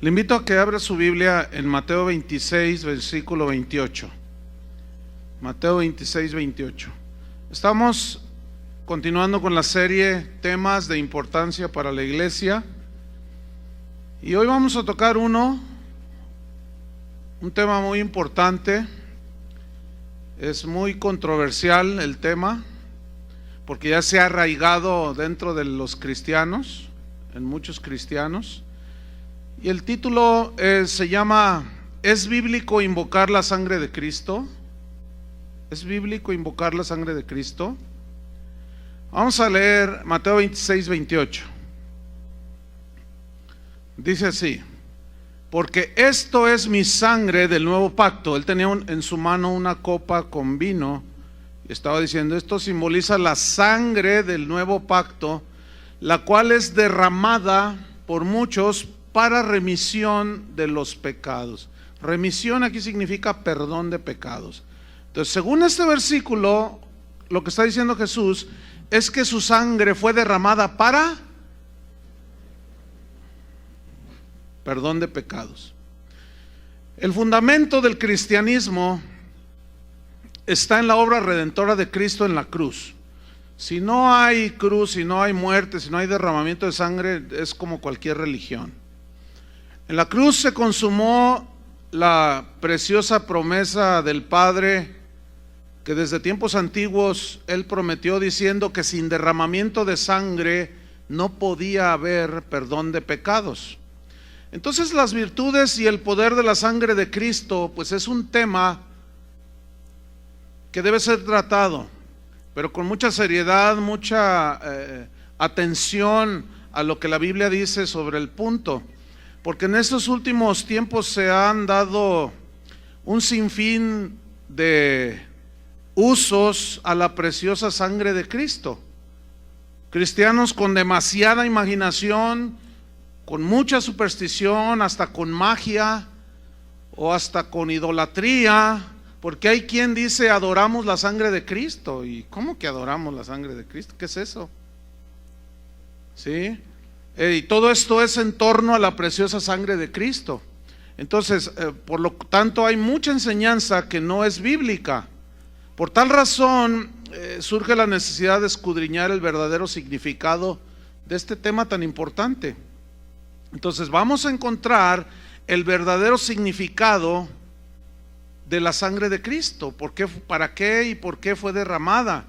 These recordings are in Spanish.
Le invito a que abra su Biblia en Mateo 26, versículo 28. Mateo 26, 28. Estamos continuando con la serie Temas de Importancia para la Iglesia. Y hoy vamos a tocar un tema muy importante. Es muy controversial el tema, porque ya se ha arraigado dentro de los cristianos, en muchos cristianos. Y el título se llama ¿Es bíblico invocar la sangre de Cristo? ¿Es bíblico invocar la sangre de Cristo? Vamos a leer Mateo 26, 28. Dice así: porque esto es mi sangre del nuevo pacto. Él tenía en su mano una copa con vino y estaba diciendo: esto simboliza la sangre del nuevo pacto, la cual es derramada por muchos para remisión de los pecados. Remisión aquí significa perdón de pecados. Entonces, según este versículo, lo que está diciendo Jesús es que su sangre fue derramada para perdón de pecados. El fundamento del cristianismo está en la obra redentora de Cristo en la cruz. Si no hay cruz, si no hay muerte, si no hay derramamiento de sangre, es como cualquier religión. En la cruz se consumó la preciosa promesa del Padre, que desde tiempos antiguos Él prometió diciendo que sin derramamiento de sangre no podía haber perdón de pecados. Entonces las virtudes y el poder de la sangre de Cristo, pues es un tema que debe ser tratado, pero con mucha seriedad, mucha atención a lo que la Biblia dice sobre el punto. Porque en estos últimos tiempos se han dado un sinfín de usos a la preciosa sangre de Cristo. Cristianos con demasiada imaginación, con mucha superstición, hasta con magia o hasta con idolatría, porque hay quien dice adoramos la sangre de Cristo. ¿Y cómo que adoramos la sangre de Cristo? ¿Qué es eso? ¿Sí? Y todo esto es en torno a la preciosa sangre de Cristo. Entonces, por lo tanto, hay mucha enseñanza que no es bíblica. Por tal razón, surge la necesidad de escudriñar el verdadero significado de este tema tan importante. Entonces, vamos a encontrar el verdadero significado de la sangre de Cristo. ¿Por qué, para qué y por qué fue derramada?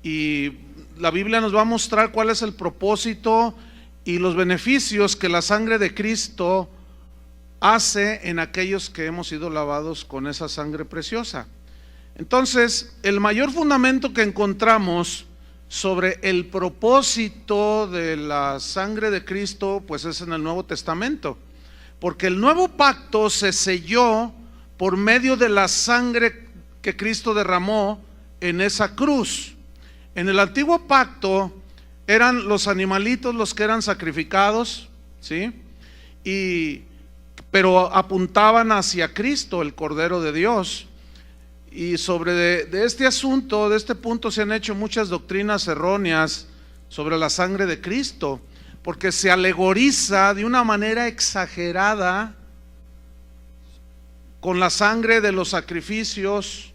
Y la Biblia nos va a mostrar cuál es el propósito y los beneficios que la sangre de Cristo hace en aquellos que hemos sido lavados con esa sangre preciosa. Entonces, el mayor fundamento que encontramos sobre el propósito de la sangre de Cristo, pues es en el Nuevo Testamento, porque el nuevo pacto se selló por medio de la sangre que Cristo derramó en esa cruz. En el antiguo pacto eran los animalitos los que eran sacrificados, ¿sí? Pero apuntaban hacia Cristo, el Cordero de Dios. Y sobre de este asunto, de este punto, se han hecho muchas doctrinas erróneas sobre la sangre de Cristo, porque se alegoriza de una manera exagerada con la sangre de los sacrificios,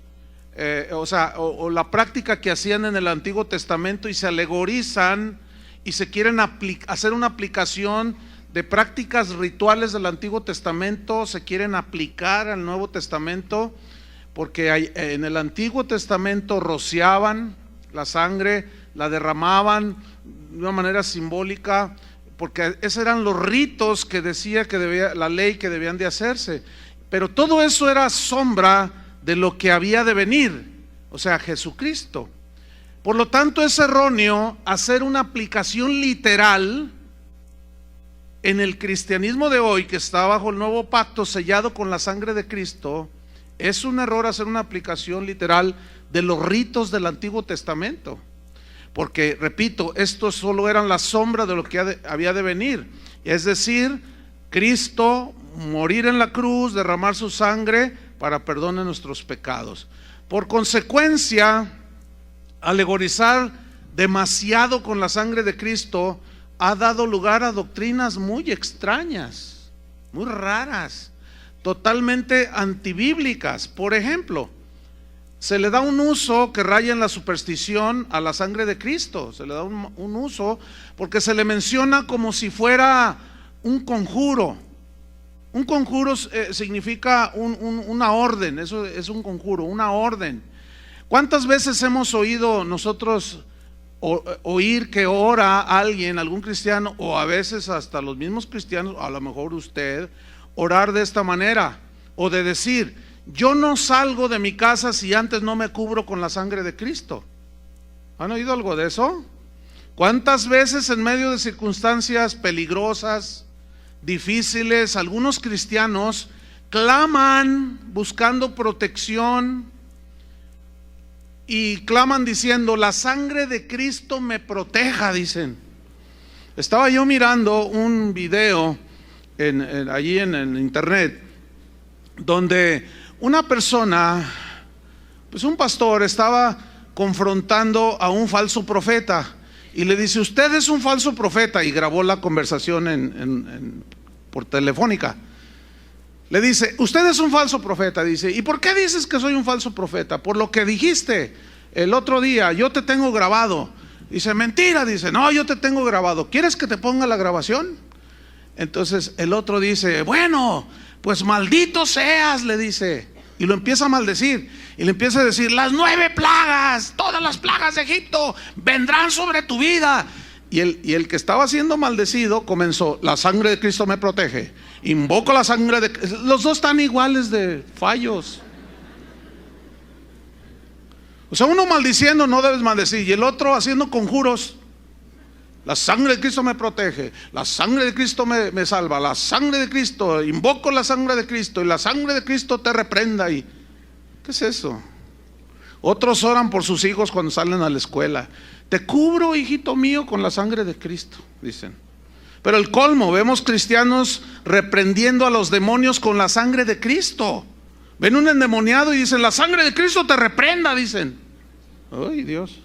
o la práctica que hacían en el Antiguo Testamento, y se alegorizan y se quieren hacer una aplicación de prácticas rituales del Antiguo Testamento, se quieren aplicar al Nuevo Testamento, porque en el Antiguo Testamento rociaban la sangre, la derramaban de una manera simbólica, porque esos eran los ritos que decía que la ley que debían de hacerse, pero todo eso era sombra de lo que había de venir, o sea, Jesucristo. Por lo tanto, es erróneo hacer una aplicación literal en el cristianismo de hoy, que está bajo el nuevo pacto sellado con la sangre de Cristo. Es un error hacer una aplicación literal de los ritos del Antiguo Testamento, porque, repito, estos solo eran la sombra de lo que había de venir, es decir, Cristo morir en la cruz, derramar su sangre para perdón de nuestros pecados. Por consecuencia, alegorizar demasiado con la sangre de Cristo ha dado lugar a doctrinas muy extrañas, muy raras, totalmente antibíblicas. Por ejemplo, se le da un uso que raya en la superstición a la sangre de Cristo. Se le da un uso porque se le menciona como si fuera un conjuro. Un conjuro significa una orden. Eso es un conjuro, una orden. ¿Cuántas veces hemos oído nosotros oír que ora alguien, algún cristiano, o a veces hasta los mismos cristianos, a lo mejor usted, orar de esta manera, o de decir: yo no salgo de mi casa si antes no me cubro con la sangre de Cristo? ¿Han oído algo de eso? ¿Cuántas veces en medio de circunstancias peligrosas, difíciles, algunos cristianos claman buscando protección y claman diciendo: la sangre de Cristo me proteja, dicen? Estaba yo mirando un video allí en el internet, donde una persona, pues un pastor, estaba confrontando a un falso profeta y le dice: usted es un falso profeta, y grabó la conversación por telefónica. Le dice: usted es un falso profeta. Dice: ¿y por qué dices que soy un falso profeta? Por lo que dijiste el otro día, yo te tengo grabado. Dice: mentira. Dice: no, yo te tengo grabado. ¿Quieres que te ponga la grabación? Entonces el otro dice: bueno, pues maldito seas, le dice, y lo empieza a maldecir, y le empieza a decir: las 9 plagas, todas las plagas de Egipto vendrán sobre tu vida. Y el que estaba siendo maldecido comenzó: la sangre de Cristo me protege, invoco la sangre de Cristo. Los dos están iguales de fallos. O sea, uno maldiciendo: no debes maldecir, y el otro haciendo conjuros: la sangre de Cristo me protege, la sangre de Cristo me salva, la sangre de Cristo, invoco la sangre de Cristo, y la sangre de Cristo te reprenda. ¿Y qué es eso? Otros oran por sus hijos cuando salen a la escuela: te cubro, hijito mío, con la sangre de Cristo, dicen. Pero el colmo, vemos cristianos reprendiendo a los demonios con la sangre de Cristo. Ven un endemoniado y dicen: la sangre de Cristo te reprenda, dicen. Ay, Dios.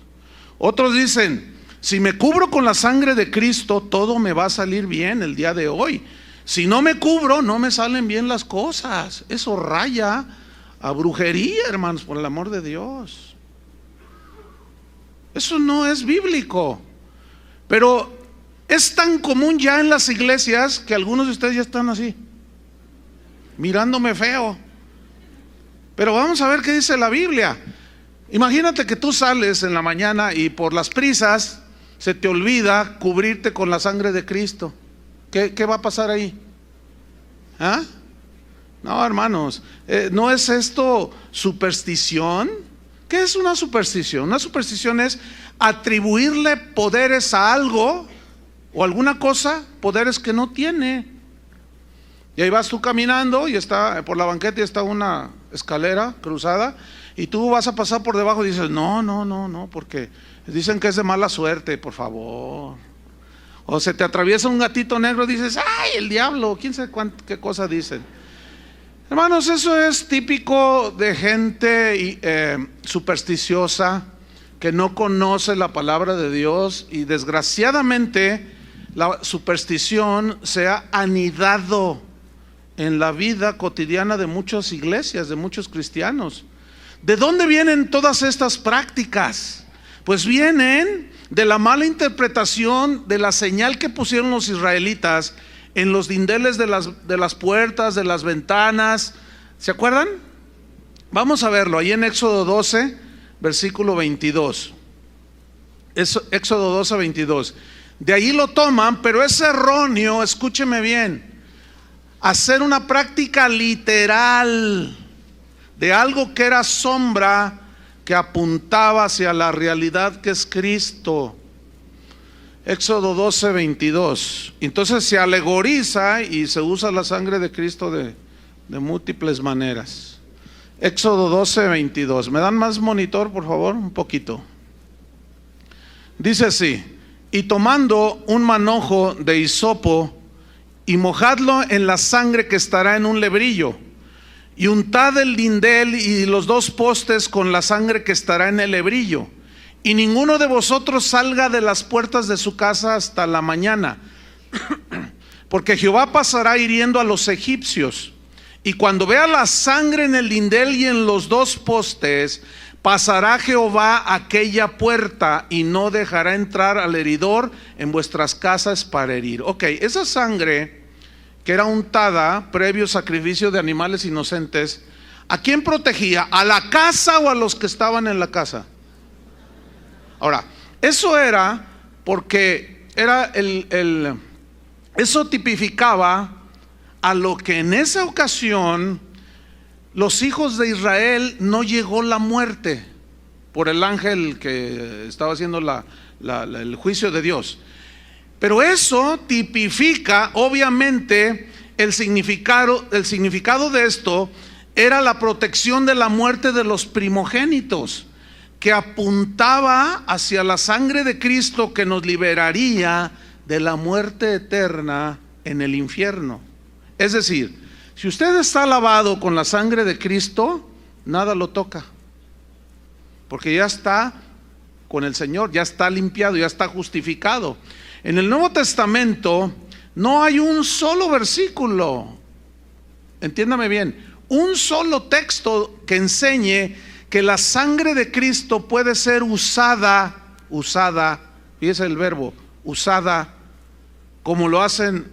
Otros dicen: si me cubro con la sangre de Cristo, todo me va a salir bien el día de hoy. Si no me cubro, no me salen bien las cosas. Eso raya a brujería, hermanos, por el amor de Dios. Eso no es bíblico. Pero es tan común ya en las iglesias que algunos de ustedes ya están así, mirándome feo. Pero vamos a ver qué dice la Biblia. Imagínate que tú sales en la mañana y por las prisas se te olvida cubrirte con la sangre de Cristo. ¿Qué va a pasar ahí? ¿Ah? No, hermanos, ¿no es esto superstición? ¿Qué es una superstición? Una superstición es atribuirle poderes a algo o alguna cosa, poderes que no tiene. Y ahí vas tú caminando y está por la banqueta y está una escalera cruzada, y tú vas a pasar por debajo y dices: no, porque dicen que es de mala suerte, por favor. O se te atraviesa un gatito negro y dices: ay, el diablo, quién sabe qué cosa dicen. Hermanos, eso es típico de gente supersticiosa, que no conoce la palabra de Dios, y desgraciadamente la superstición se ha anidado en la vida cotidiana de muchas iglesias, de muchos cristianos. ¿De dónde vienen todas estas prácticas? Pues vienen de la mala interpretación de la señal que pusieron los israelitas en los dinteles de las puertas, de las ventanas. ¿Se acuerdan? Vamos a verlo ahí en Éxodo 12, versículo 22. Éxodo 12, 22. De ahí lo toman, pero es erróneo, escúcheme bien, hacer una práctica literal de algo que era sombra, que apuntaba hacia la realidad que es Cristo. Éxodo 12, 22. Entonces se alegoriza y se usa la sangre de Cristo de múltiples maneras. Éxodo 12, 22. ¿Me dan más monitor, por favor? Un poquito. Dice así: y tomando un manojo de hisopo y mojadlo en la sangre que estará en un lebrillo, y untad el lindel y los 2 postes con la sangre que estará en el lebrillo, y ninguno de vosotros salga de las puertas de su casa hasta la mañana. porque Jehová pasará hiriendo a los egipcios, y cuando vea la sangre en el lindel y en los dos postes, pasará Jehová aquella puerta y no dejará entrar al heridor en vuestras casas para herir. Ok, esa sangre que era untada previo sacrificio de animales inocentes, ¿a quién protegía? ¿A la casa o a los que estaban en la casa? Ahora, eso era porque era eso tipificaba a lo que en esa ocasión los hijos de Israel no llegó la muerte por el ángel que estaba haciendo el juicio de Dios. Pero eso tipifica, obviamente, el significado de esto era la protección de la muerte de los primogénitos, que apuntaba hacia la sangre de Cristo que nos liberaría de la muerte eterna en el infierno. Es decir, si usted está lavado con la sangre de Cristo, nada lo toca, porque ya está con el Señor, ya está limpiado, ya está justificado. En el Nuevo Testamento no hay un solo versículo, entiéndame bien, un solo texto que enseñe que la sangre de Cristo puede ser usada, fíjese el verbo, usada, como lo hacen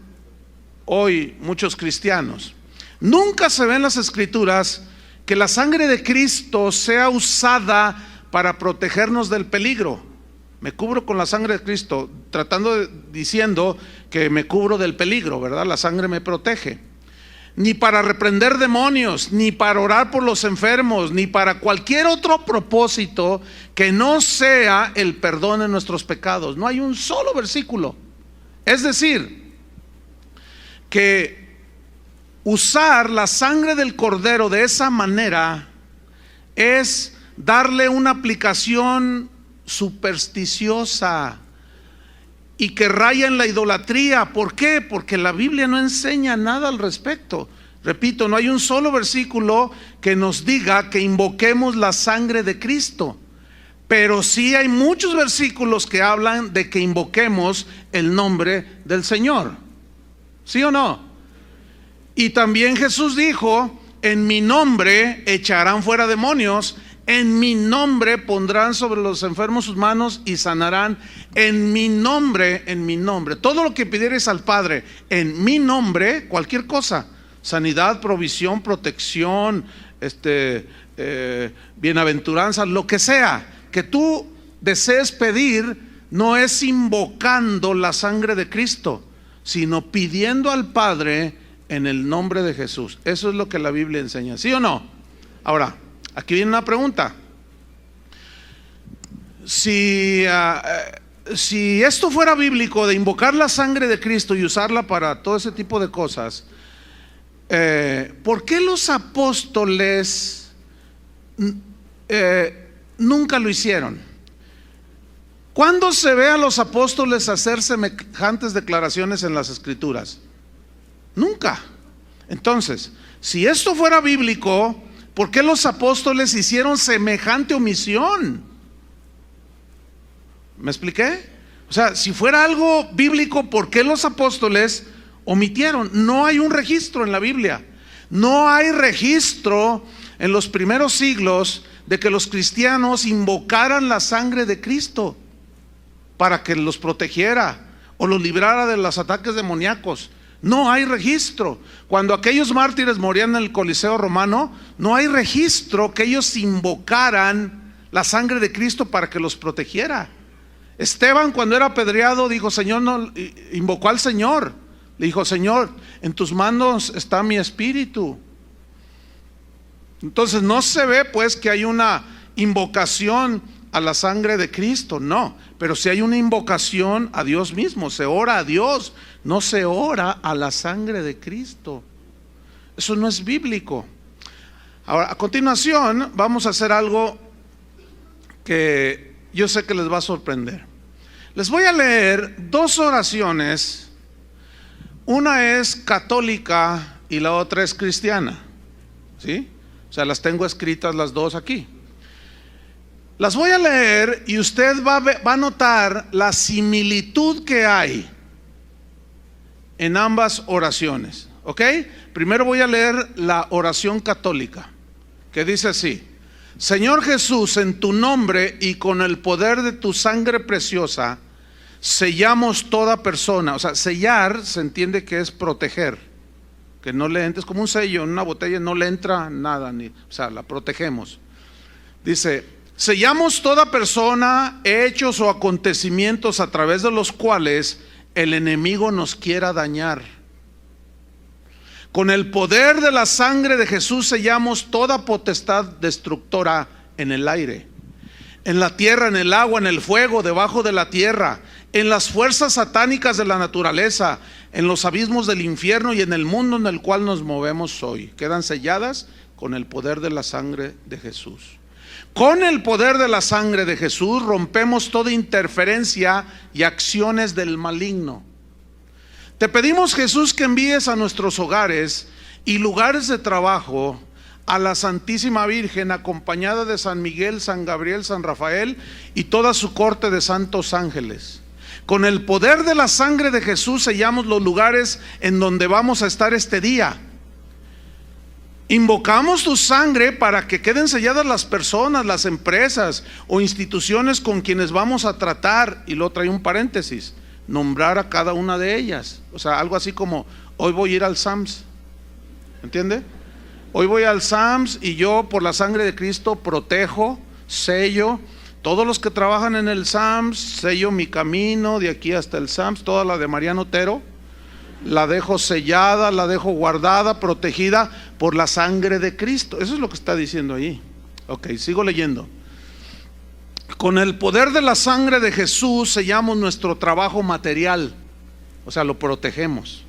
hoy muchos cristianos. Nunca se ve en las Escrituras que la sangre de Cristo sea usada para protegernos del peligro. Me cubro con la sangre de Cristo, diciendo que me cubro del peligro, ¿verdad? La sangre me protege. Ni para reprender demonios, ni para orar por los enfermos, ni para cualquier otro propósito que no sea el perdón de nuestros pecados. No hay un solo versículo. Es decir, que usar la sangre del cordero de esa manera es darle una aplicación supersticiosa y que raya en la idolatría. ¿Por qué? Porque la Biblia no enseña nada al respecto. Repito, no hay un solo versículo que nos diga que invoquemos la sangre de Cristo, pero sí hay muchos versículos que hablan de que invoquemos el nombre del Señor. ¿Sí o no? Y también Jesús dijo: en mi nombre echarán fuera demonios, en mi nombre pondrán sobre los enfermos sus manos y sanarán. En mi nombre, todo lo que pidieres al Padre en mi nombre, cualquier cosa, sanidad, provisión, protección, bienaventuranza, lo que sea que tú desees pedir, no es invocando la sangre de Cristo, sino pidiendo al Padre en el nombre de Jesús. Eso es lo que la Biblia enseña, ¿sí o no? Ahora, aquí viene una pregunta. Si esto fuera bíblico, de invocar la sangre de Cristo y usarla para todo ese tipo de cosas, ¿por qué los apóstoles nunca lo hicieron? ¿Cuándo se ve a los apóstoles hacer semejantes declaraciones en las Escrituras? Nunca. Entonces, si esto fuera bíblico, ¿por qué los apóstoles hicieron semejante omisión? ¿Me expliqué? O sea, si fuera algo bíblico, ¿por qué los apóstoles omitieron? No hay un registro en la Biblia. No hay registro en los primeros siglos de que los cristianos invocaran la sangre de Cristo para que los protegiera o los librara de los ataques demoníacos. No hay registro. Cuando aquellos mártires morían en el Coliseo romano, no hay registro que ellos invocaran la sangre de Cristo para que los protegiera. Esteban, cuando era apedreado, dijo: Señor, no, invocó al Señor. Le dijo: Señor, en tus manos está mi espíritu. Entonces no se ve pues que hay una invocación a la sangre de Cristo, no, pero sí hay una invocación a Dios mismo. Se ora a Dios, no se ora a la sangre de Cristo. Eso no es bíblico. Ahora, a continuación vamos a hacer algo que yo sé que les va a sorprender. Les voy a leer dos oraciones. Una es católica y la otra es cristiana, ¿sí? O sea, las tengo escritas las dos aquí. Las voy a leer y usted va a notar la similitud que hay en ambas oraciones, ¿ok? Primero voy a leer la oración católica, que dice así: Señor Jesús, en tu nombre y con el poder de tu sangre preciosa, sellamos toda persona. O sea, sellar se entiende que es proteger, que no le entres, como un sello en una botella, no le entra nada, o sea, la protegemos. Dice: sellamos toda persona, hechos o acontecimientos a través de los cuales el enemigo nos quiera dañar. Con el poder de la sangre de Jesús sellamos toda potestad destructora en el aire, en la tierra, en el agua, en el fuego, debajo de la tierra, en las fuerzas satánicas de la naturaleza, en los abismos del infierno y en el mundo en el cual nos movemos hoy. Quedan selladas con el poder de la sangre de Jesús. Con el poder de la sangre de Jesús rompemos toda interferencia y acciones del maligno. Te pedimos, Jesús, que envíes a nuestros hogares y lugares de trabajo a la Santísima Virgen, acompañada de San Miguel, San Gabriel, San Rafael y toda su corte de santos ángeles. Con el poder de la sangre de Jesús sellamos los lugares en donde vamos a estar este día. Invocamos tu sangre para que queden selladas las personas, las empresas o instituciones con quienes vamos a tratar. Y luego trae un paréntesis: nombrar a cada una de ellas. O sea, algo así como: hoy voy a ir al SAMS, ¿entiende? Hoy voy al SAMS y yo, por la sangre de Cristo, protejo, sello todos los que trabajan en el SAMS, sello mi camino de aquí hasta el SAMS. Toda la de Mariano Otero la dejo sellada, la dejo guardada, protegida por la sangre de Cristo. Eso es lo que está diciendo ahí. Ok, sigo leyendo. Con el poder de la sangre de Jesús sellamos nuestro trabajo material, o sea, lo protegemos,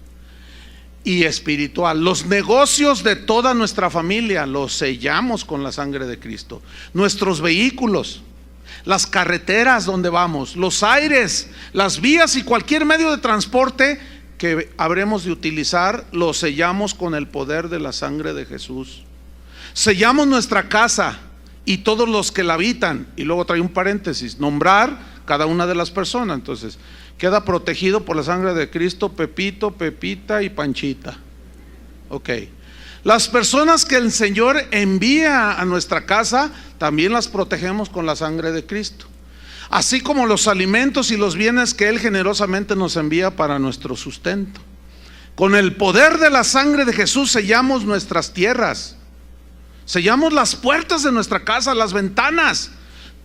y espiritual. Los negocios de toda nuestra familia los sellamos con la sangre de Cristo. Nuestros vehículos, las carreteras donde vamos, los aires, las vías y cualquier medio de transporte que habremos de utilizar, lo sellamos con el poder de la sangre de Jesús. Sellamos nuestra casa y todos los que la habitan. Y luego trae un paréntesis: nombrar cada una de las personas. Entonces queda protegido por la sangre de Cristo Pepito, Pepita y Panchita. Ok. Las personas que el Señor envía a nuestra casa, también las protegemos con la sangre de Cristo, así como los alimentos y los bienes que Él generosamente nos envía para nuestro sustento. Con el poder de la sangre de Jesús sellamos nuestras tierras, sellamos las puertas de nuestra casa, las ventanas,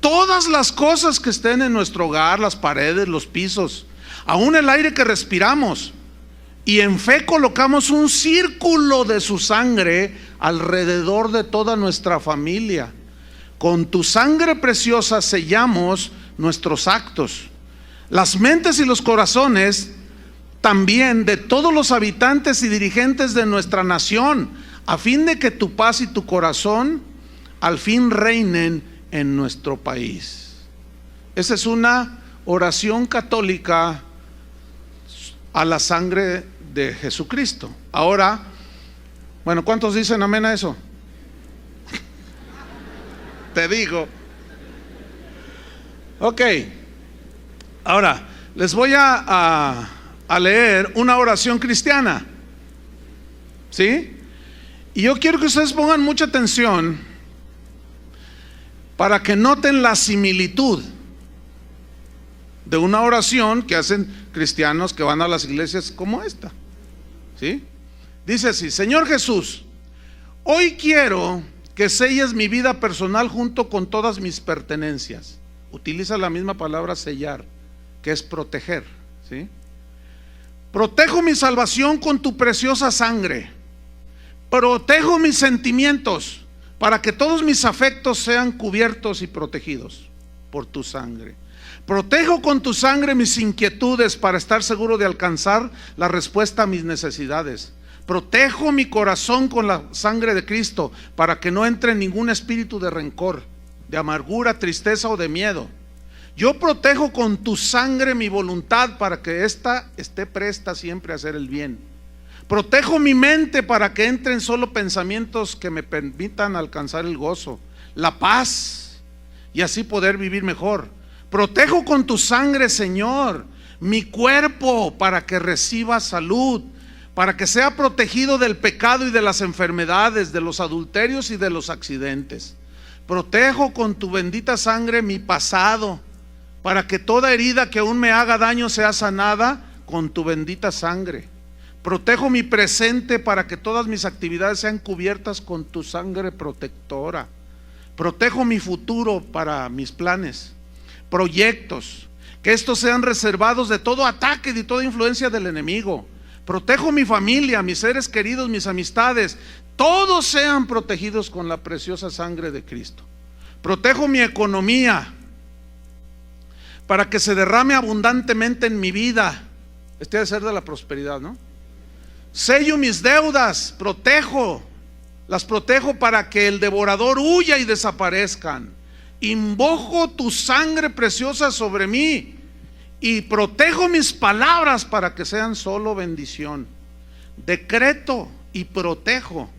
todas las cosas que estén en nuestro hogar, las paredes, los pisos, aún el aire que respiramos. Y en fe colocamos un círculo de su sangre alrededor de toda nuestra familia. Con tu sangre preciosa sellamos nuestros actos, las mentes y los corazones también de todos los habitantes y dirigentes de nuestra nación, a fin de que tu paz y tu corazón al fin reinen en nuestro país. Esa es una oración católica a la sangre de Jesucristo. Ahora, bueno, ¿cuántos dicen amén a eso? Te digo. Ok, ahora les voy a leer una oración cristiana, ¿sí? Y yo quiero que ustedes pongan mucha atención para que noten la similitud de una oración que hacen cristianos que van a las iglesias como esta, ¿sí? Dice así: Señor Jesús, hoy quiero que selles mi vida personal junto con todas mis pertenencias. Utiliza la misma palabra sellar, que es proteger, ¿sí? Protejo mi salvación con tu preciosa sangre. Protejo mis sentimientos para que todos mis afectos sean cubiertos y protegidos por tu sangre. Protejo con tu sangre mis inquietudes para estar seguro de alcanzar la respuesta a mis necesidades. Protejo mi corazón con la sangre de Cristo para que no entre ningún espíritu de rencor, de amargura, tristeza o de miedo. Yo protejo con tu sangre mi voluntad para que ésta esté presta siempre a hacer el bien. Protejo mi mente para que entren solo pensamientos que me permitan alcanzar el gozo, la paz y así poder vivir mejor. Protejo con tu sangre, Señor, mi cuerpo para que reciba salud, para que sea protegido del pecado y de las enfermedades, de los adulterios y de los accidentes. Protejo con tu bendita sangre mi pasado, para que toda herida que aún me haga daño sea sanada con tu bendita sangre. Protejo mi presente para que todas mis actividades sean cubiertas con tu sangre protectora. Protejo mi futuro para mis planes, proyectos, que estos sean reservados de todo ataque y de toda influencia del enemigo. Protejo mi familia, mis seres queridos, mis amistades, todos sean protegidos con la preciosa sangre de Cristo. Protejo mi economía para que se derrame abundantemente en mi vida. Este debe ser de la prosperidad, ¿no? Sello mis deudas, las protejo para que el devorador huya y desaparezcan. Invoco tu sangre preciosa sobre mí y protejo mis palabras para que sean solo bendición. Decreto y protejo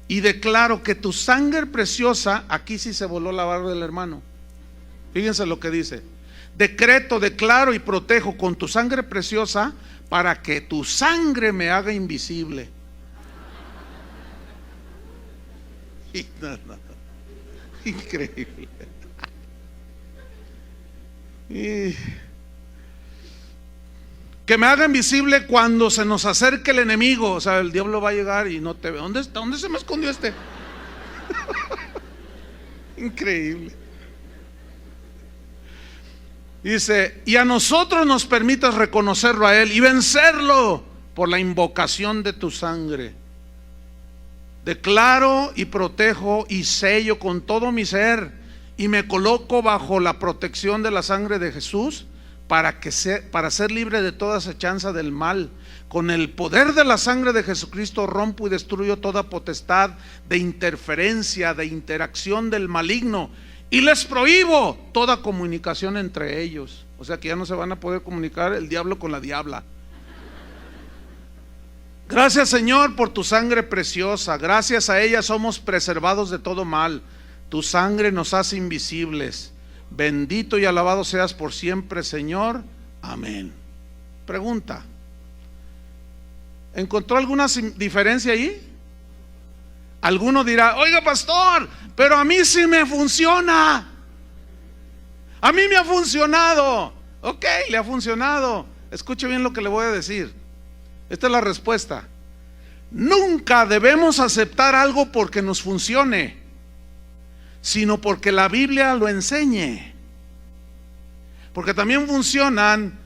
y declaro que tu sangre preciosa, aquí sí se voló la barba del hermano. Fíjense lo que dice: decreto, declaro y protejo con tu sangre preciosa para que tu sangre me haga invisible. Increíble. Que me haga invisible cuando se nos acerque el enemigo. O sea, el diablo va a llegar y no te ve. ¿Dónde está? ¿Dónde se me escondió este? Increíble. Dice: y a nosotros nos permitas reconocerlo a Él y vencerlo por la invocación de tu sangre. Declaro y protejo y sello con todo mi ser y me coloco bajo la protección de la sangre de Jesús para ser libre de toda acechanza del mal. Con el poder de la sangre de Jesucristo rompo y destruyo toda potestad de interferencia, de interacción del maligno, y les prohíbo toda comunicación entre ellos. O sea que ya no se van a poder comunicar el diablo con la diabla. Gracias, Señor, por tu sangre preciosa. Gracias a ella somos preservados de todo mal. Tu sangre nos hace invisibles. Bendito y alabado seas por siempre, Señor. Amén. Pregunta: ¿encontró alguna diferencia ahí? Alguno dirá: oiga, pastor, pero a mí sí me funciona. A mí me ha funcionado. Ok, le ha funcionado. Escuche bien lo que le voy a decir. Esta es la respuesta. Nunca debemos aceptar algo porque nos funcione, sino porque la Biblia lo enseñe. Porque también funcionan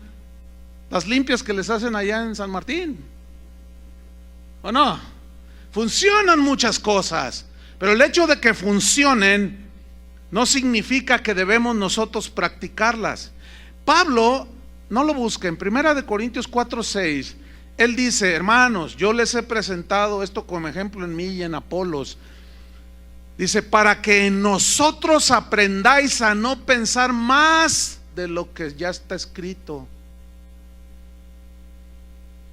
las limpias que les hacen allá en San Martín, ¿o no? Funcionan muchas cosas, pero el hecho de que funcionen no significa que debemos nosotros practicarlas. Pablo, no lo busquen, 1 Corintios 4:6, él dice: hermanos, yo les he presentado esto como ejemplo en mí y en Apolos. Dice: para que en nosotros aprendáis a no pensar más de lo que ya está escrito.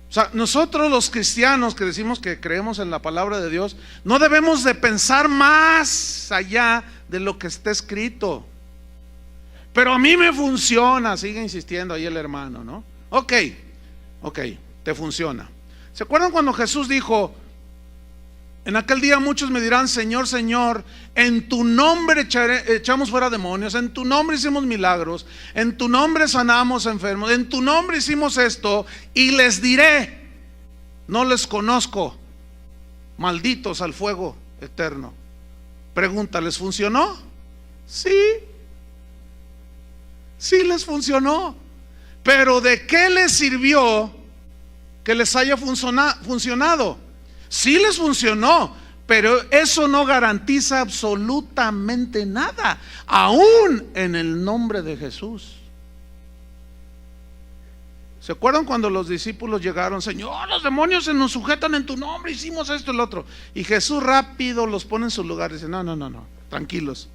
O sea, nosotros los cristianos que decimos que creemos en la palabra de Dios, no debemos de pensar más allá de lo que está escrito. Pero a mí me funciona, sigue insistiendo ahí el hermano, ¿no? Ok, te funciona. ¿Se acuerdan cuando Jesús dijo: en aquel día muchos me dirán, Señor, Señor, en tu nombre echamos fuera demonios, en tu nombre hicimos milagros, en tu nombre sanamos enfermos, en tu nombre hicimos esto? Y les diré: no les conozco, malditos al fuego eterno. Pregunta: ¿les funcionó? Sí les funcionó. Pero ¿de qué les sirvió que les haya funcionado? Sí les funcionó, pero eso no garantiza absolutamente nada, aún en el nombre de Jesús. ¿Se acuerdan cuando los discípulos llegaron? Señor, los demonios se nos sujetan en tu nombre, hicimos esto y lo otro. Y Jesús rápido los pone en su lugar y dice: no, tranquilos,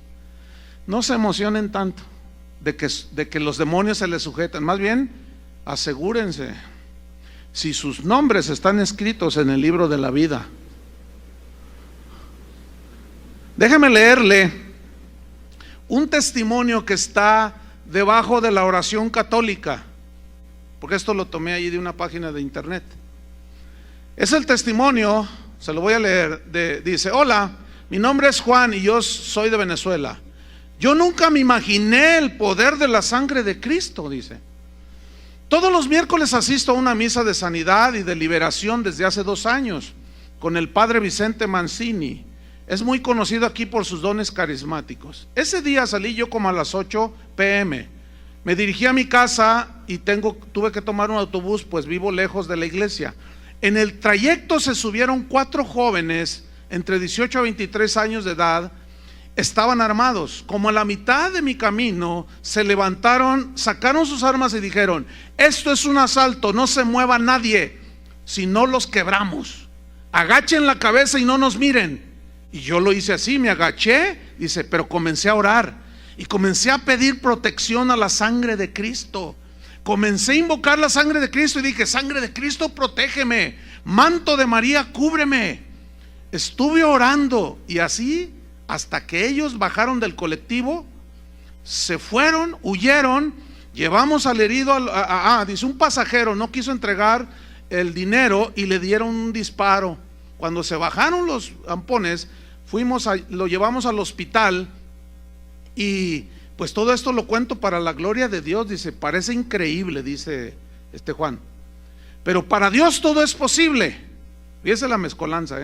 no se emocionen tanto de que los demonios se les sujetan. Más bien, asegúrense si sus nombres están escritos en el libro de la vida. Déjeme leerle un testimonio que está debajo de la oración católica. porque esto lo tomé allí de una página de internet. Es el testimonio, se lo voy a leer, dice: hola, mi nombre es Juan y yo soy de Venezuela. Yo nunca me imaginé el poder de la sangre de Cristo, dice. Todos los miércoles asisto a una misa de sanidad y de liberación desde hace 2 años con el padre Vicente Mancini. Es muy conocido aquí por sus dones carismáticos. Ese día salí yo como a las 8 p.m. Me dirigí a mi casa y tuve que tomar un autobús, pues vivo lejos de la iglesia. En el trayecto se subieron 4 jóvenes entre 18 a 23 años de edad. Estaban armados. Como a la mitad de mi camino se levantaron, sacaron sus armas y dijeron: esto es un asalto, no se mueva nadie, si no los quebramos. Agachen la cabeza y no nos miren. Y yo lo hice así, me agaché, dice, pero comencé a orar y comencé a pedir protección a la sangre de Cristo. Comencé a invocar la sangre de Cristo y dije: sangre de Cristo, protégeme, manto de María, cúbreme. Estuve orando y así hasta que ellos bajaron del colectivo, se fueron, huyeron. Llevamos al herido, dice, un pasajero no quiso entregar el dinero y le dieron un disparo. Cuando se bajaron los ampones, lo llevamos al hospital. Y pues todo esto lo cuento para la gloria de Dios. Dice, parece increíble, dice Juan, pero para Dios todo es posible. Fíjese la mezcolanza,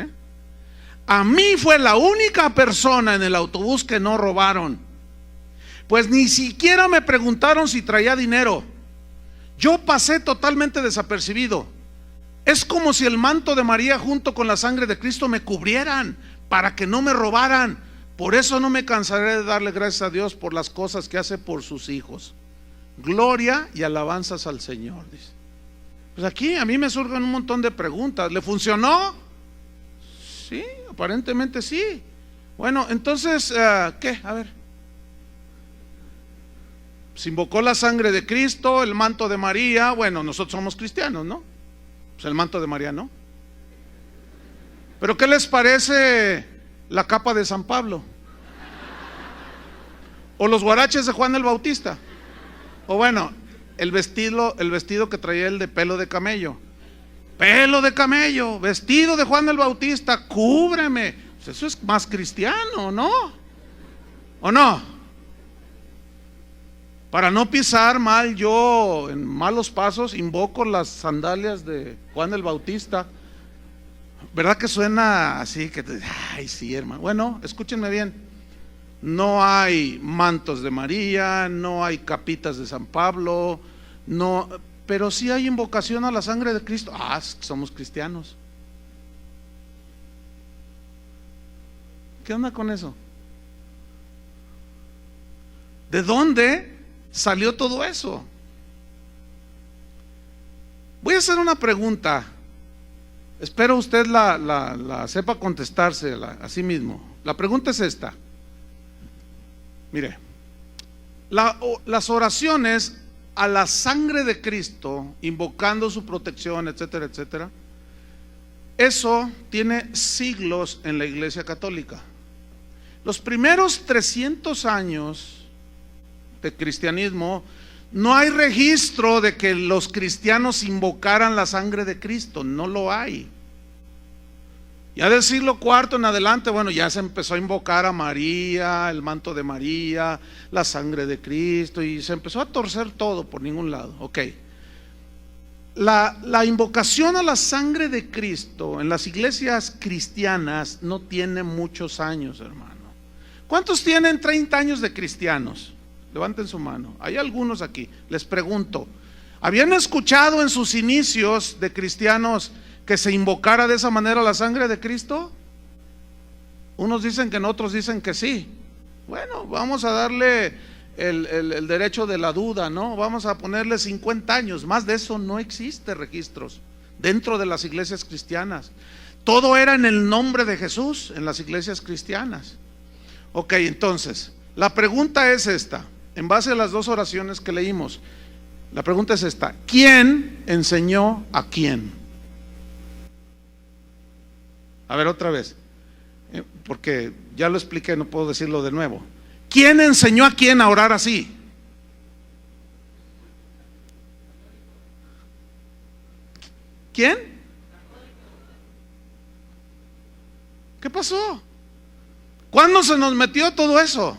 A mí fue la única persona en el autobús que no robaron, pues ni siquiera me preguntaron si traía dinero. Yo pasé totalmente desapercibido. Es como si el manto de María junto con la sangre de Cristo me cubrieran para que no me robaran. Por eso no me cansaré de darle gracias a Dios por las cosas que hace por sus hijos. Gloria y alabanzas al Señor, dice. Pues aquí a mí me surgen un montón de preguntas. ¿Le funcionó? Sí, aparentemente sí. Bueno, entonces, ¿qué? A ver. Se invocó la sangre de Cristo, el manto de María. Bueno, nosotros somos cristianos, ¿no? Pues el manto de María no. Pero ¿qué les parece la capa de San Pablo? O los guaraches de Juan el Bautista. O bueno, el vestido que traía el de pelo de camello. Pelo de camello, vestido de Juan el Bautista, cúbreme. Pues eso es más cristiano, ¿no? ¿O no? Para no pisar mal yo en malos pasos, invoco las sandalias de Juan el Bautista. ¿Verdad que suena así? Ay, sí, hermano. Bueno, escúchenme bien. No hay mantos de María, no hay capitas de San Pablo, no, pero sí hay invocación a la sangre de Cristo. Somos cristianos. ¿Qué onda con eso? ¿De dónde salió todo eso? Voy a hacer una pregunta. Espero usted la sepa contestarse a sí mismo. La pregunta es esta. Mire, las oraciones a la sangre de Cristo, invocando su protección, etcétera, etcétera, eso tiene siglos en la Iglesia Católica. Los primeros 300 años de cristianismo, no hay registro de que los cristianos invocaran la sangre de Cristo, no lo hay. Ya del siglo IV en adelante, bueno, ya se empezó a invocar a María, el manto de María, la sangre de Cristo, y se empezó a torcer todo por ningún lado. Ok. La invocación a la sangre de Cristo en las iglesias cristianas no tiene muchos años, hermano. ¿Cuántos tienen 30 años de cristianos? Levanten su mano. Hay algunos aquí. Les pregunto, ¿habían escuchado en sus inicios de cristianos que se invocara de esa manera la sangre de Cristo? Unos dicen que no, otros dicen que sí. Bueno, vamos a darle el derecho de la duda, ¿no? Vamos a ponerle 50 años. Más de eso no existe registros dentro de las iglesias cristianas. Todo era en el nombre de Jesús en las iglesias cristianas. Ok, entonces, la pregunta es esta. En base a las 2 oraciones que leímos, la pregunta es esta: ¿quién enseñó a quién? A ver, otra vez, porque ya lo expliqué, no puedo decirlo de nuevo. ¿Quién enseñó a quién a orar así? ¿Quién? ¿Qué pasó? ¿Cuándo se nos metió todo eso?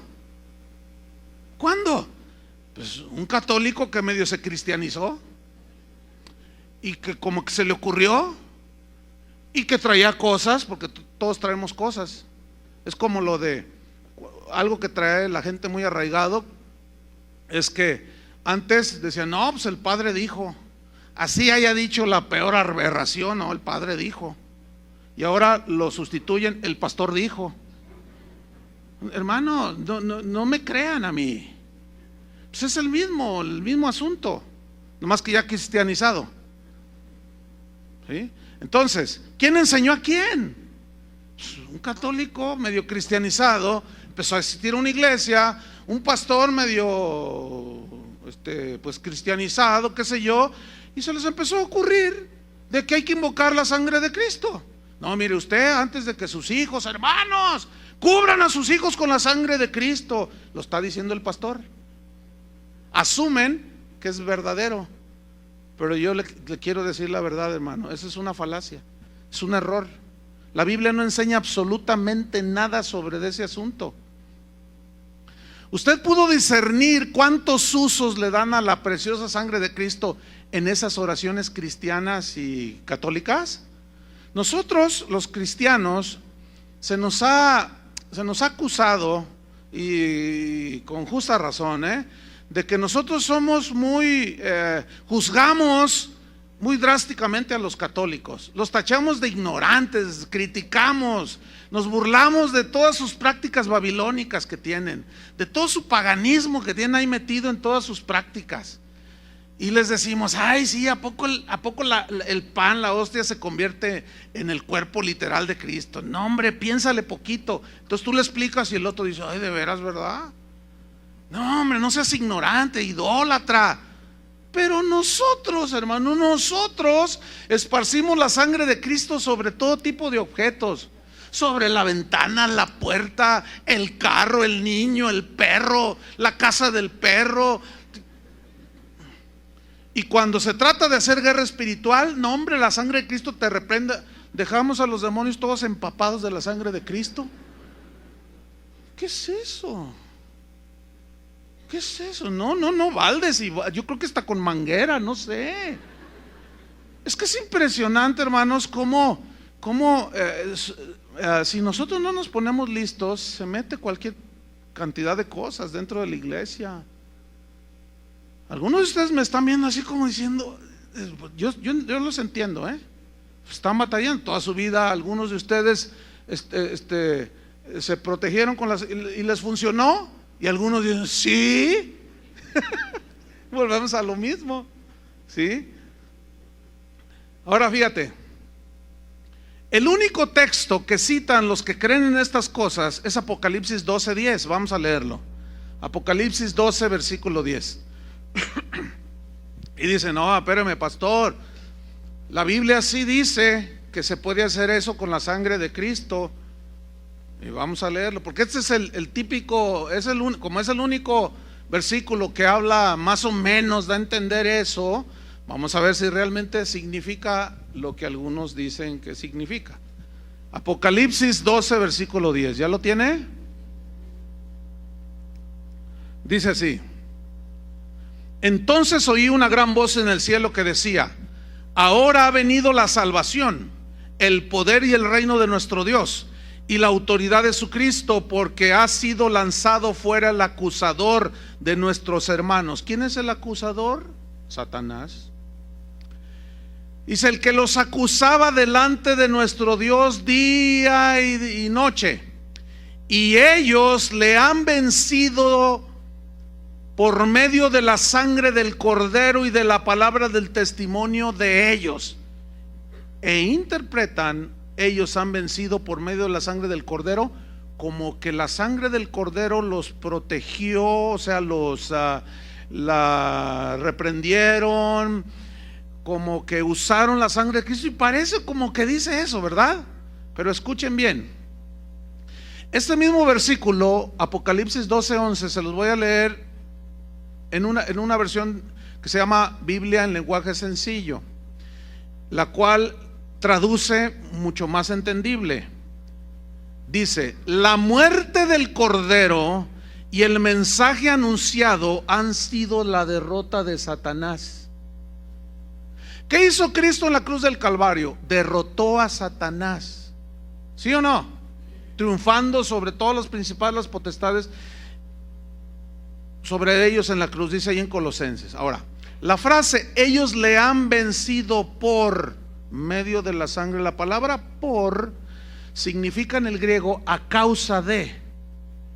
¿Cuándo? Pues un católico que medio se cristianizó y que como que se le ocurrió y que traía cosas, porque todos traemos cosas. Es como lo de algo que trae la gente muy arraigado, es que antes decían, no, pues el padre dijo, así haya dicho la peor aberración, no, el padre dijo, y ahora lo sustituyen, el pastor dijo. Hermano, no me crean a mí, pues es el mismo asunto, nomás que ya cristianizado, ¿sí? Entonces, ¿quién enseñó a quién? Pues un católico medio cristianizado empezó a asistir a una iglesia, un pastor medio pues cristianizado, qué sé yo, y se les empezó a ocurrir de que hay que invocar la sangre de Cristo. No, mire usted, antes de que sus hijos, hermanos, cubran a sus hijos con la sangre de Cristo, lo está diciendo el pastor. Asumen que es verdadero, pero yo le quiero decir la verdad, hermano, esa es una falacia, es un error. La Biblia no enseña absolutamente nada sobre ese asunto. ¿Usted pudo discernir cuántos usos le dan a la preciosa sangre de Cristo en esas oraciones cristianas y católicas? Nosotros, los cristianos, se nos ha acusado, y con justa razón, de que nosotros somos juzgamos muy drásticamente a los católicos, los tachamos de ignorantes, criticamos, nos burlamos de todas sus prácticas babilónicas que tienen, de todo su paganismo que tienen ahí metido en todas sus prácticas, y les decimos, ay sí, ¿a poco el pan, la hostia se convierte en el cuerpo literal de Cristo? No hombre, piénsale poquito. Entonces tú le explicas y el otro dice, ay, de veras, ¿verdad? No hombre, no seas ignorante, idólatra. Pero nosotros, hermano, nosotros esparcimos la sangre de Cristo sobre todo tipo de objetos, sobre la ventana, la puerta, el carro, el niño, el perro, la casa del perro. Y cuando se trata de hacer guerra espiritual, no hombre, la sangre de Cristo te reprenda. Dejamos a los demonios todos empapados de la sangre de Cristo. ¿Qué es eso? ¿Qué es eso? No, baldes, yo creo que está con manguera, no sé. Es que es impresionante, hermanos, cómo si nosotros no nos ponemos listos, se mete cualquier cantidad de cosas dentro de la iglesia. Algunos de ustedes me están viendo así como diciendo, yo los entiendo, están batallando toda su vida. Algunos de ustedes se protegieron y les funcionó, y algunos dicen, sí. Volvemos a lo mismo, ¿sí? Ahora fíjate, el único texto que citan los que creen en estas cosas es Apocalipsis 12:10. Vamos a leerlo. Apocalipsis 12, versículo 10. Y dice, no, espérame, pastor, la Biblia sí dice que se puede hacer eso con la sangre de Cristo. Y vamos a leerlo, porque este es el típico, como es el único versículo que habla más o menos, da a entender eso. Vamos a ver si realmente significa lo que algunos dicen que significa. Apocalipsis 12, versículo 10, ¿ya lo tiene? Dice así: entonces oí una gran voz en el cielo que decía, ahora ha venido la salvación, el poder y el reino de nuestro Dios y la autoridad de su Cristo, porque ha sido lanzado fuera el acusador de nuestros hermanos. ¿Quién es el acusador? Satanás. Dice, el que los acusaba delante de nuestro Dios día y noche, y ellos le han vencido por medio de la sangre del Cordero y de la palabra del testimonio de ellos. E interpretan, ellos han vencido por medio de la sangre del Cordero, como que la sangre del Cordero los protegió, o sea, la reprendieron, como que usaron la sangre de Cristo, y parece como que dice eso, ¿verdad? Pero escuchen bien, este mismo versículo, Apocalipsis 12:11, se los voy a leer en una versión que se llama Biblia en lenguaje sencillo. la cual traduce mucho más entendible. Dice: la muerte del Cordero y el mensaje anunciado han sido la derrota de Satanás. ¿Qué hizo Cristo en la cruz del Calvario? Derrotó a Satanás, ¿sí o no? Triunfando sobre todos los principados, las potestades, sobre ellos en la cruz, dice ahí en Colosenses. Ahora, la frase ellos le han vencido por medio de la sangre, la palabra por significa en el griego a causa de.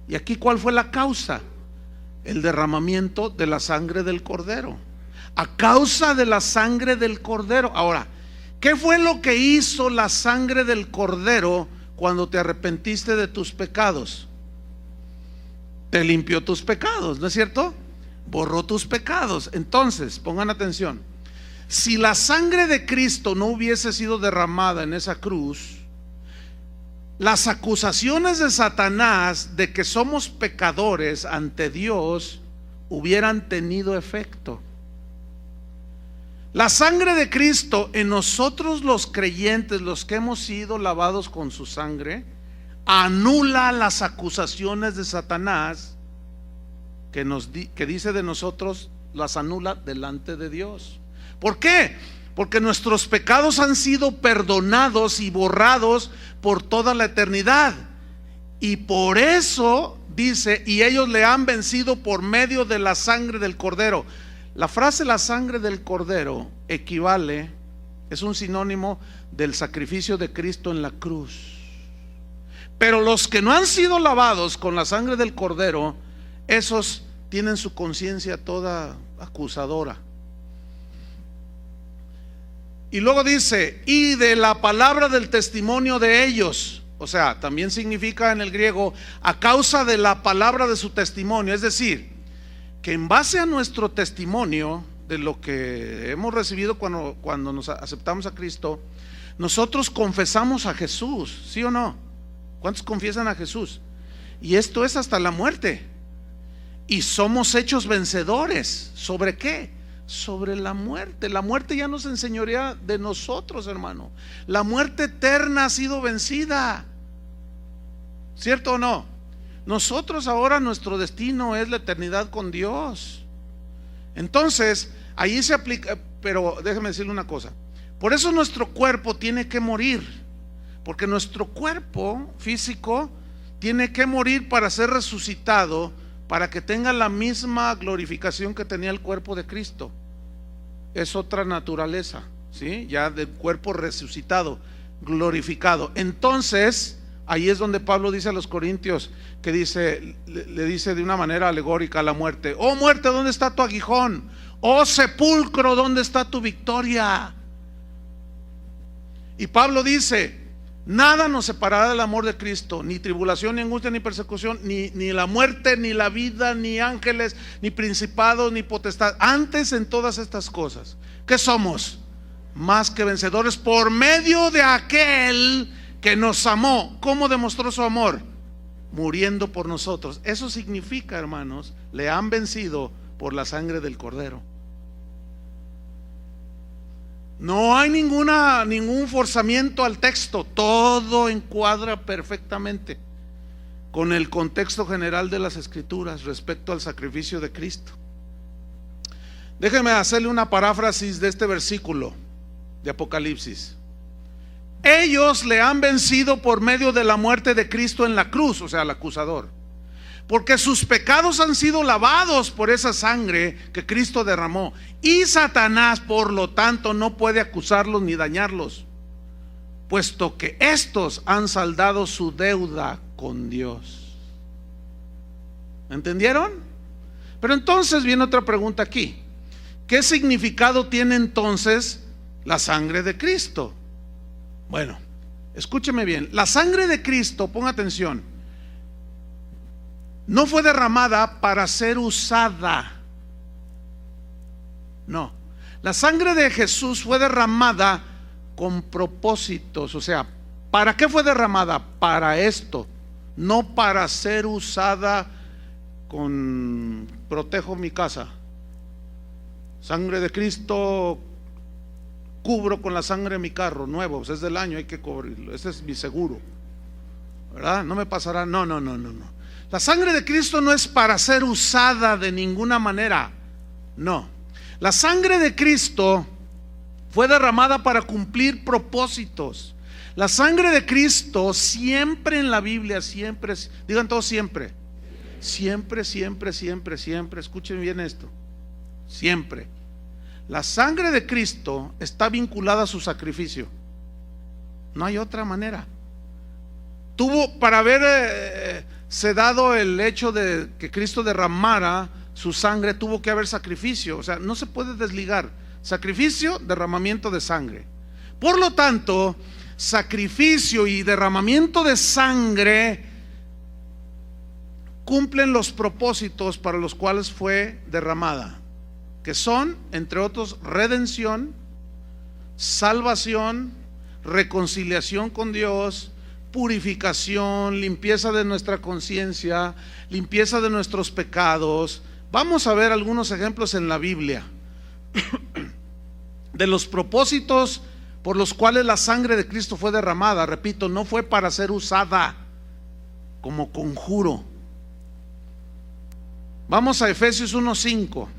Y aquí, ¿cuál fue la causa? El derramamiento de la sangre del Cordero. A causa de la sangre del Cordero. Ahora, ¿qué fue lo que hizo la sangre del Cordero cuando te arrepentiste de tus pecados? Te limpió tus pecados, ¿no es cierto? Borró tus pecados. Entonces, pongan atención, si la sangre de Cristo no hubiese sido derramada en esa cruz, las acusaciones de Satanás de que somos pecadores ante Dios hubieran tenido efecto. La sangre de Cristo en nosotros los creyentes, los que hemos sido lavados con su sangre, anula las acusaciones de Satanás que dice de nosotros, las anula delante de Dios. ¿Por qué? Porque nuestros pecados han sido perdonados y borrados por toda la eternidad. Y por eso dice, y ellos le han vencido por medio de la sangre del Cordero. La frase la sangre del Cordero equivale, es un sinónimo del sacrificio de Cristo en la cruz. Pero los que no han sido lavados con la sangre del Cordero, esos tienen su conciencia toda acusadora. Y luego dice, y de la palabra del testimonio de ellos. O sea, también significa en el griego, a causa de la palabra de su testimonio. Es decir, que en base a nuestro testimonio de lo que hemos recibido cuando nos aceptamos a Cristo, nosotros confesamos a Jesús, ¿sí o no? ¿Cuántos confiesan a Jesús? Y esto es hasta la muerte. Y somos hechos vencedores. ¿Sobre qué? Sobre la muerte. La muerte ya nos enseñorea de nosotros, hermano. La muerte eterna ha sido vencida, ¿cierto o no? Nosotros ahora, nuestro destino es la eternidad con Dios. Entonces, ahí se aplica. Pero déjeme decirle una cosa. Por eso nuestro cuerpo tiene que morir, porque nuestro cuerpo físico tiene que morir para ser resucitado, para que tenga la misma glorificación que tenía el cuerpo de Cristo. Es otra naturaleza, ¿sí? Ya del cuerpo resucitado, glorificado. Entonces, ahí es donde Pablo dice a los corintios, que dice, le dice de una manera alegórica a la muerte: oh muerte, ¿dónde está tu aguijón? Oh sepulcro, ¿dónde está tu victoria? Y Pablo dice: nada nos separará del amor de Cristo, ni tribulación, ni angustia, ni persecución, ni la muerte, ni la vida, ni ángeles, ni principados, ni potestad. Antes, en todas estas cosas, ¿qué somos? Más que vencedores por medio de aquel que nos amó. ¿Cómo demostró su amor? Muriendo por nosotros. Eso significa, hermanos, le han vencido por la sangre del Cordero. No hay ningún forzamiento al texto. Todo encuadra perfectamente con el contexto general de las Escrituras respecto al sacrificio de Cristo. Déjeme hacerle una paráfrasis de este versículo de Apocalipsis. Ellos le han vencido por medio de la muerte de Cristo en la cruz, o sea, el acusador, porque sus pecados han sido lavados por esa sangre que Cristo derramó. Y Satanás, por lo tanto, no puede acusarlos ni dañarlos, puesto que estos han saldado su deuda con Dios. ¿Entendieron? Pero entonces viene otra pregunta aquí. ¿Qué significado tiene entonces la sangre de Cristo? Bueno, escúcheme bien. La sangre de Cristo, ponga atención, no fue derramada para ser usada. No, la sangre de Jesús fue derramada con propósitos. O sea, ¿para qué fue derramada? Para esto, no para ser usada con protejo mi casa. Sangre de Cristo cubro con la sangre de mi carro nuevo, pues es del año, hay que cubrirlo, ese es mi seguro, ¿verdad? No me pasará, no. La sangre de Cristo no es para ser usada de ninguna manera, no. La sangre de Cristo fue derramada para cumplir propósitos. La sangre de Cristo siempre en la Biblia, siempre, digan todos siempre, escuchen bien esto, siempre. La sangre de Cristo está vinculada a su sacrificio. No hay otra manera. Tuvo, para haberse dado el hecho de que Cristo derramara su sangre, tuvo que haber sacrificio. O sea, no se puede desligar. Sacrificio, derramamiento de sangre. Por lo tanto, sacrificio y derramamiento de sangre cumplen los propósitos para los cuales fue derramada, que son, entre otros, redención, salvación, reconciliación con Dios, purificación, limpieza de nuestra conciencia, limpieza de nuestros pecados. Vamos a ver algunos ejemplos en la Biblia de los propósitos por los cuales la sangre de Cristo fue derramada. Repito, no fue para ser usada como conjuro. Vamos a Efesios 1:5.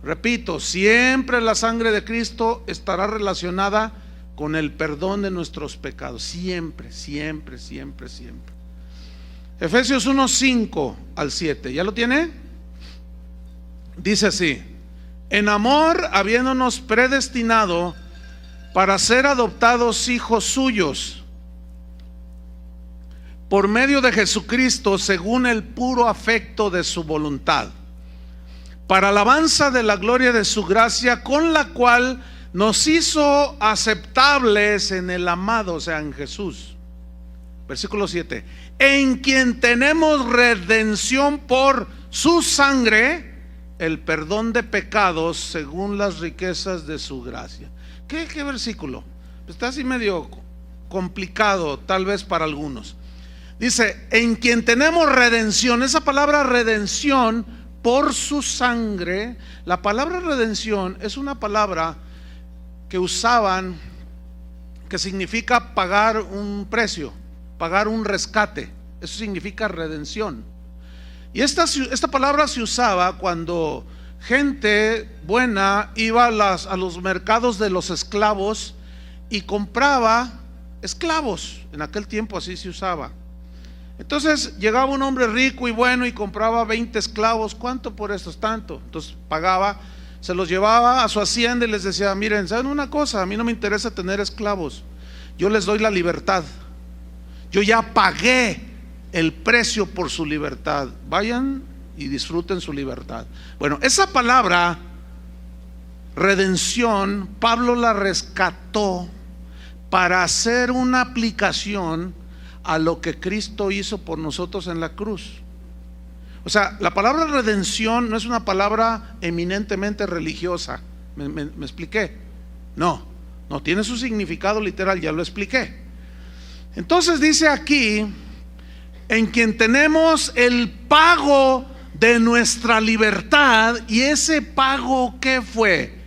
Repito, siempre la sangre de Cristo estará relacionada con el perdón de nuestros pecados. Siempre. Efesios 1:5 al 7. ¿Ya lo tiene? Dice así: en amor, habiéndonos predestinado para ser adoptados hijos suyos por medio de Jesucristo, según el puro afecto de su voluntad, para alabanza de la gloria de su gracia, con la cual nos hizo aceptables en el amado, o sea, en Jesús. Versículo 7: en quien tenemos redención por su sangre, el perdón de pecados según las riquezas de su gracia. ¿Qué versículo? Está así medio complicado tal vez para algunos. Dice, en quien tenemos redención. Esa palabra redención, por su sangre. La palabra redención es una palabra que usaban, que significa pagar un precio, pagar un rescate. Eso significa redención. Y esta palabra se usaba cuando gente buena iba a los mercados de los esclavos y compraba esclavos. En aquel tiempo así se usaba. Entonces llegaba un hombre rico y bueno y compraba 20 esclavos. ¿Cuánto por estos? Tanto. Entonces pagaba, se los llevaba a su hacienda y les decía: miren, ¿saben una cosa? A mí no me interesa tener esclavos, yo les doy la libertad, yo ya pagué el precio por su libertad, vayan y disfruten su libertad. Bueno, esa palabra redención, Pablo la rescató para hacer una aplicación a lo que Cristo hizo por nosotros en la cruz. O sea, la palabra redención no es una palabra eminentemente religiosa. ¿Me expliqué? No, tiene su significado literal, ya lo expliqué. Entonces dice aquí: en quien tenemos el pago de nuestra libertad. ¿Y ese pago qué fue?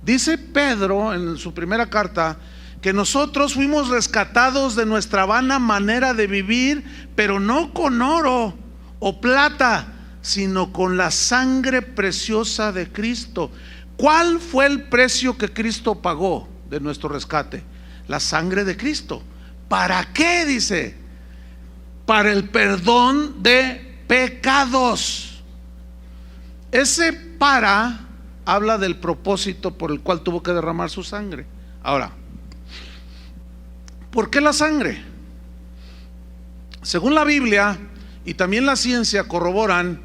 Dice Pedro en su primera carta que nosotros fuimos rescatados de nuestra vana manera de vivir, pero no con oro o plata, sino con la sangre preciosa de Cristo. ¿Cuál fue el precio que Cristo pagó de nuestro rescate? La sangre de Cristo. ¿Para qué? Dice: para el perdón de pecados. Ese para habla del propósito por el cual tuvo que derramar su sangre. Ahora, ¿por qué la sangre? Según la Biblia y también la ciencia corroboran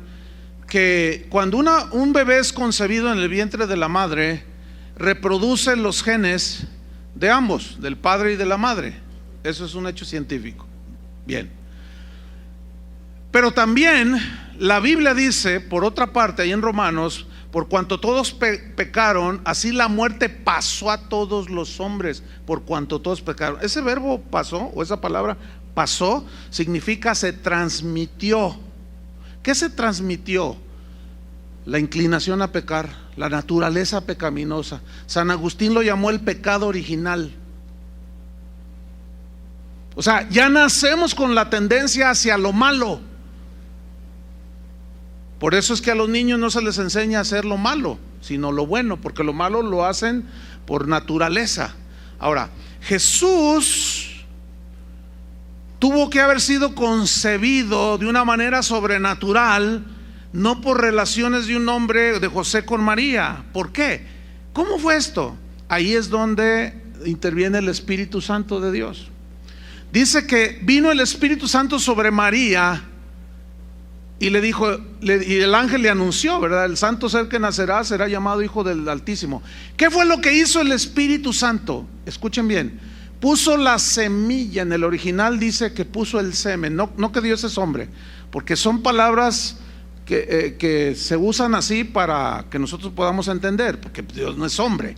que cuando un bebé es concebido en el vientre de la madre, reproduce los genes de ambos, del padre y de la madre. Eso es un hecho científico. Bien. Pero también la Biblia dice, por otra parte, ahí en Romanos: por cuanto todos pecaron, así la muerte pasó a todos los hombres, por cuanto todos pecaron. Ese verbo pasó, o esa palabra pasó, significa se transmitió. ¿Qué se transmitió? La inclinación a pecar, la naturaleza pecaminosa. San Agustín lo llamó el pecado original. O sea, ya nacemos con la tendencia hacia lo malo. Por eso es que a los niños no se les enseña a hacer lo malo, sino lo bueno, porque lo malo lo hacen por naturaleza. Ahora, Jesús tuvo que haber sido concebido de una manera sobrenatural, no por relaciones de un hombre, de José con María. ¿Por qué? ¿Cómo fue esto? Ahí es donde interviene el Espíritu Santo de Dios. Dice que vino el Espíritu Santo sobre María y le dijo, y el ángel le anunció, ¿verdad? El santo ser que nacerá será llamado Hijo del Altísimo. ¿Qué fue lo que hizo el Espíritu Santo? Escuchen bien. Puso la semilla. En el original dice que puso el semen, no que Dios es hombre, porque son palabras que se usan así para que nosotros podamos entender, porque Dios no es hombre.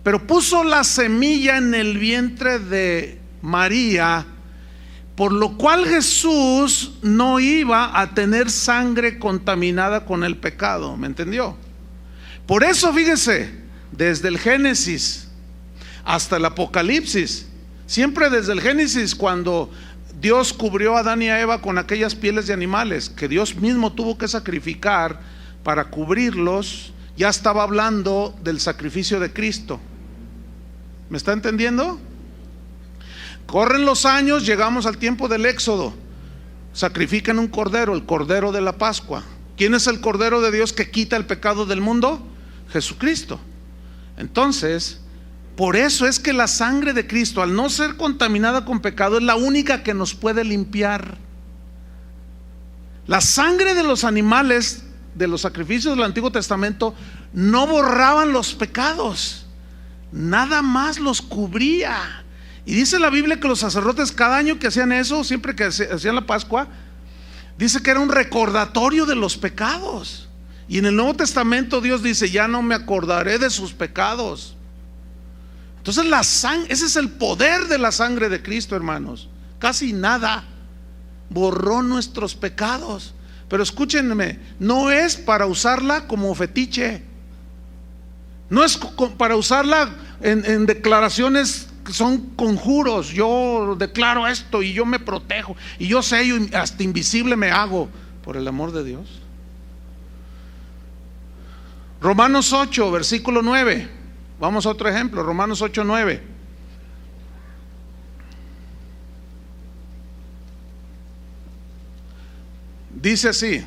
Pero puso la semilla en el vientre de María, por lo cual Jesús no iba a tener sangre contaminada con el pecado. ¿Me entendió? Por eso, fíjese, desde el Génesis hasta el Apocalipsis, siempre desde el Génesis, cuando Dios cubrió a Adán y a Eva con aquellas pieles de animales que Dios mismo tuvo que sacrificar para cubrirlos, ya estaba hablando del sacrificio de Cristo. ¿Me está entendiendo? Corren los años, llegamos al tiempo del Éxodo. Sacrifican un cordero, el cordero de la Pascua. ¿Quién es el cordero de Dios que quita el pecado del mundo? Jesucristo. Entonces, por eso es que la sangre de Cristo, al no ser contaminada con pecado, es la única que nos puede limpiar. La sangre de los animales, de los sacrificios del Antiguo Testamento, no borraban los pecados, nada más los cubría. Y dice la Biblia que los sacerdotes, cada año que hacían eso, siempre que hacían la Pascua, dice que era un recordatorio de los pecados. Y en el Nuevo Testamento Dios dice: ya no me acordaré de sus pecados. Entonces ese es el poder de la sangre de Cristo, hermanos. Casi nada borró nuestros pecados. Pero escúchenme, no es para usarla como fetiche, no es para usarla en declaraciones que son conjuros. Yo declaro esto y yo me protejo y yo sé, y hasta invisible me hago. Por el amor de Dios. Romanos 8, versículo 9. Vamos a otro ejemplo, Romanos 8, 9. Dice así.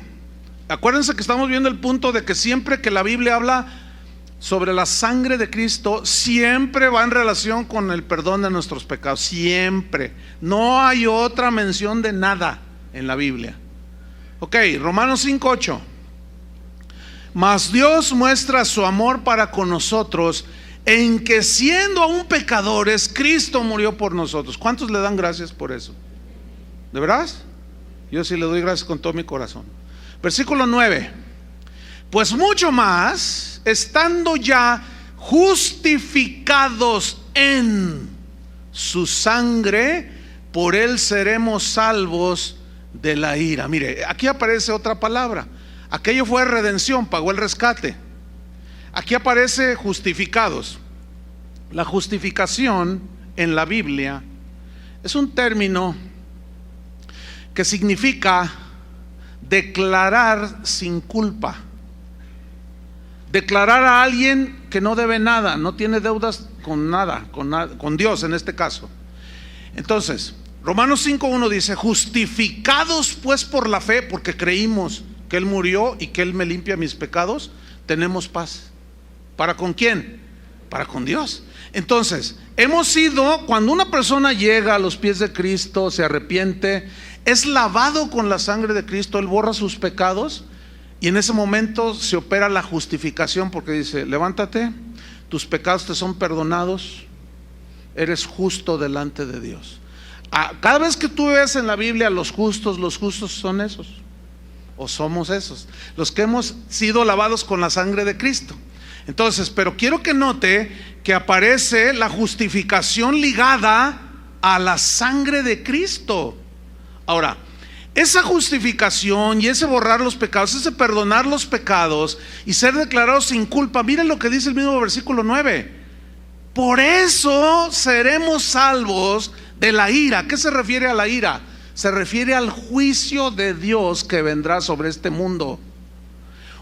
Acuérdense que estamos viendo el punto de que siempre que la Biblia habla sobre la sangre de Cristo, siempre va en relación con el perdón de nuestros pecados. Siempre. No hay otra mención de nada en la Biblia. Ok, Romanos 5, 8. Mas Dios muestra su amor para con nosotros en que, siendo aún pecadores, Cristo murió por nosotros. ¿Cuántos le dan gracias por eso? ¿De verdad? Yo sí le doy gracias con todo mi corazón. Versículo 9. Pues mucho más, estando ya justificados en su sangre, por él seremos salvos de la ira. Mire, aquí aparece otra palabra. Aquello fue redención, pagó el rescate. Aquí aparece justificados. La justificación en la Biblia es un término que significa declarar sin culpa. Declarar a alguien que no debe nada, no tiene deudas con nada, con Dios en este caso. Entonces, Romanos 5:1 dice: justificados pues por la fe, porque creímos que Él murió y que Él me limpia mis pecados, tenemos paz. ¿Para con quién? Para con Dios. Entonces, hemos sido, cuando una persona llega a los pies de Cristo, se arrepiente, es lavado con la sangre de Cristo, Él borra sus pecados, y en ese momento se opera la justificación, porque dice: levántate, tus pecados te son perdonados, eres justo delante de Dios. Cada vez que tú ves en la Biblia los justos son esos, o somos esos, los que hemos sido lavados con la sangre de Cristo. Entonces, pero quiero que note que aparece la justificación ligada a la sangre de Cristo. Ahora, Esa justificación y ese borrar los pecados, ese perdonar los pecados y ser declarados sin culpa, miren lo que dice el mismo versículo 9. Por eso seremos salvos de la ira. ¿Qué se refiere a la ira? Se refiere al juicio de Dios que vendrá sobre este mundo.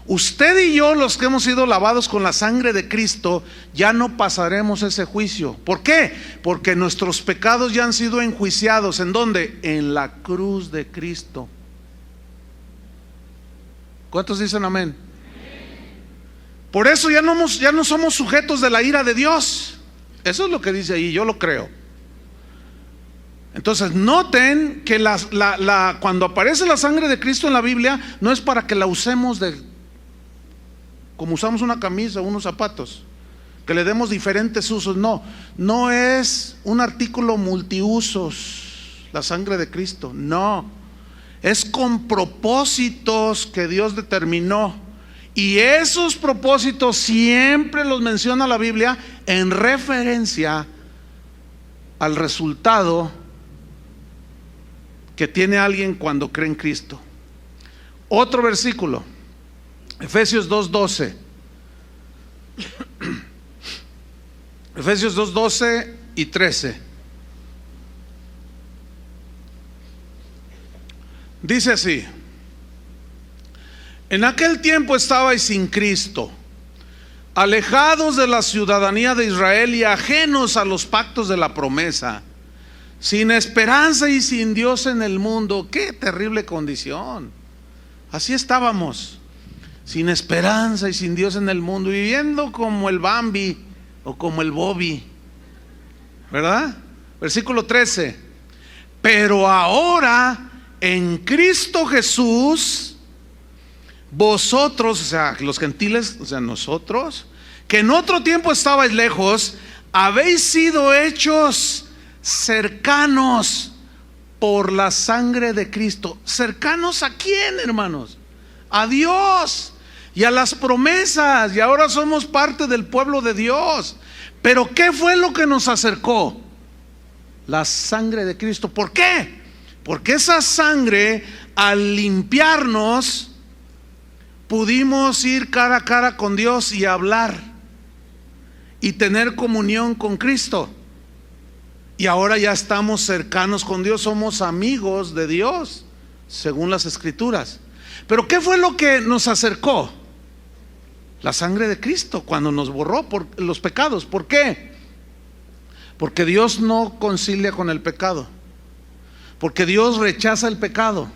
Usted y yo, los que hemos sido lavados con la sangre de Cristo, ya no pasaremos ese juicio. ¿Por qué? Porque nuestros pecados ya han sido enjuiciados. ¿En dónde? En la cruz de Cristo. ¿Cuántos dicen amén? Por eso ya no somos sujetos de la ira de Dios. Eso es lo que dice ahí, yo lo creo. Entonces noten que cuando aparece la sangre de Cristo en la Biblia, no es para que la usemos como usamos una camisa o unos zapatos, que le demos diferentes usos. No es un artículo multiusos la sangre de Cristo, no, es con propósitos que Dios determinó, y esos propósitos siempre los menciona la Biblia en referencia al resultado que tiene alguien cuando cree en Cristo. Otro versículo, Efesios 2:12. Efesios 2:12 y 13. Dice así: en aquel tiempo estabais sin Cristo, alejados de la ciudadanía de Israel y ajenos a los pactos de la promesa, sin esperanza y sin Dios en el mundo. Qué terrible condición. Así estábamos, sin esperanza y sin Dios en el mundo, viviendo como el Bambi o como el Bobby, ¿verdad? Versículo 13. Pero ahora en Cristo Jesús, vosotros, o sea, los gentiles, o sea, nosotros, que en otro tiempo estabais lejos, habéis sido hechos cercanos por la sangre de Cristo. ¿Cercanos a quién, hermanos? A Dios y a las promesas, y ahora somos parte del pueblo de Dios. Pero ¿qué fue lo que nos acercó? La sangre de Cristo. ¿Por qué? Porque esa sangre, al limpiarnos, pudimos ir cara a cara con Dios y hablar y tener comunión con Cristo. Y ahora ya estamos cercanos con Dios, somos amigos de Dios, según las Escrituras. Pero ¿qué fue lo que nos acercó? La sangre de Cristo, cuando nos borró por los pecados. ¿Por qué? Porque Dios no concilia con el pecado, porque Dios rechaza el pecado.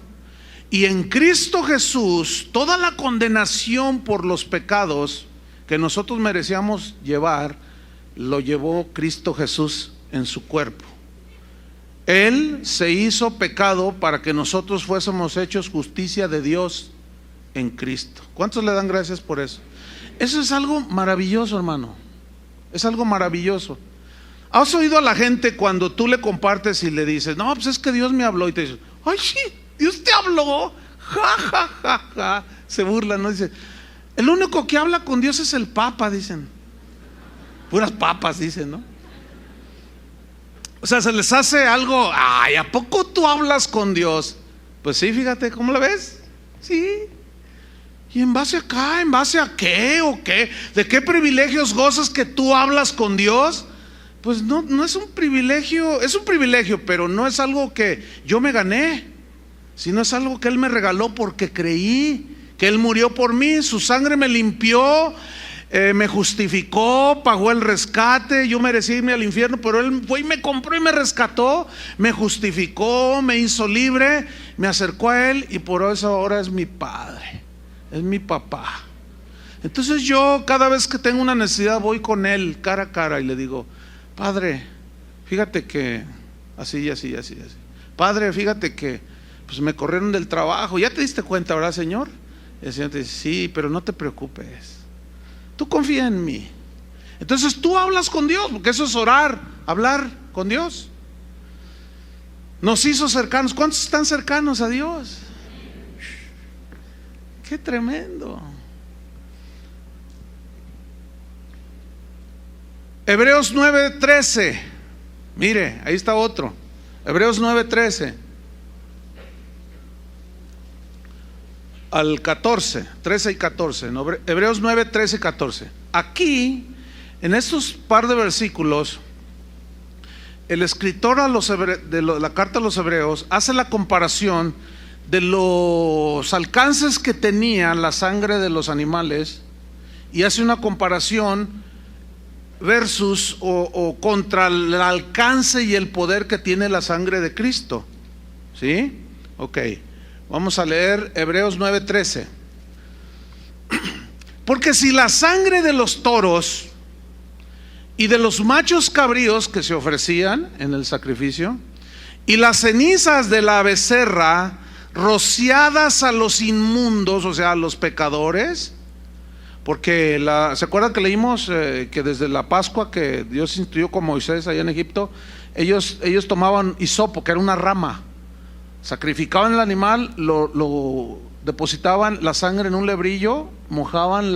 Y en Cristo Jesús, toda la condenación por los pecados que nosotros merecíamos llevar, lo llevó Cristo Jesús en su cuerpo. Él se hizo pecado para que nosotros fuésemos hechos justicia de Dios en Cristo. ¿Cuántos le dan gracias por eso? Eso es algo maravilloso, hermano. Es algo maravilloso. ¿Has oído a la gente cuando tú le compartes y le dices: no, pues es que Dios me habló? Y te dice: ay, sí, Dios te habló. Ja, ja, ja, ja. Se burlan, ¿no? Dice: el único que habla con Dios es el Papa, dicen. Puras papas, dicen, ¿no? O sea, se les hace algo: ay, ¿a poco tú hablas con Dios? Pues sí, fíjate, ¿cómo la ves? Sí. ¿Y en base acá? ¿En base a qué o qué? ¿De qué privilegios gozas que tú hablas con Dios? Pues no es un privilegio, es un privilegio, pero no es algo que yo me gané, sino es algo que Él me regaló porque creí que Él murió por mí, su sangre me limpió, me justificó, pagó el rescate. Yo merecía irme al infierno, pero Él fue y me compró y me rescató, me justificó, me hizo libre, me acercó a Él, y por eso ahora es mi Padre, es mi papá. Entonces yo, cada vez que tengo una necesidad, voy con Él cara a cara y le digo: Padre, fíjate que así, así, así, así. Padre, fíjate que pues me corrieron del trabajo. ¿Ya te diste cuenta, verdad, Señor? Y el Señor te dice: sí, pero no te preocupes, tú confía en mí. Entonces tú hablas con Dios, porque eso es orar, hablar con Dios. Nos hizo cercanos. ¿Cuántos están cercanos a Dios? ¡Qué tremendo! Hebreos 9:13. Mire, ahí está otro. Hebreos 9:13. al 14, 13 y 14, ¿no? Hebreos 9, 13 y 14. Aquí, en estos par de versículos, el escritor de la carta a los Hebreos hace la comparación de los alcances que tenía la sangre de los animales y hace una comparación versus o contra el alcance y el poder que tiene la sangre de Cristo. ¿Sí? Ok, vamos a leer Hebreos 9:13. Porque si la sangre de los toros y de los machos cabríos que se ofrecían en el sacrificio y las cenizas de la becerra rociadas a los inmundos, o sea, a los pecadores, porque ¿se acuerdan que leímos que desde la Pascua que Dios instituyó con Moisés allá en Egipto, ellos tomaban hisopo, que era una rama, sacrificaban el animal, lo depositaban la sangre en un lebrillo, mojaban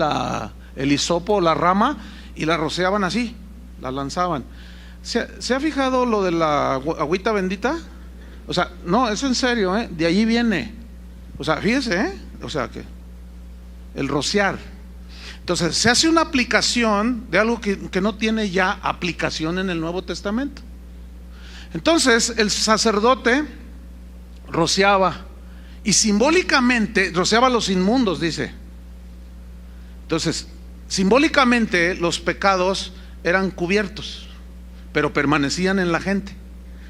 el hisopo, la rama, y la rociaban así, la lanzaban. ¿Se ha fijado lo de la agüita bendita? O sea, no, eso en serio, de allí viene. O sea, fíjese, o sea, que el rociar. Entonces, se hace una aplicación de algo que no tiene ya aplicación en el Nuevo Testamento. Entonces, el sacerdote rociaba, y simbólicamente rociaba a los inmundos, dice. Entonces, simbólicamente los pecados eran cubiertos, pero permanecían en la gente.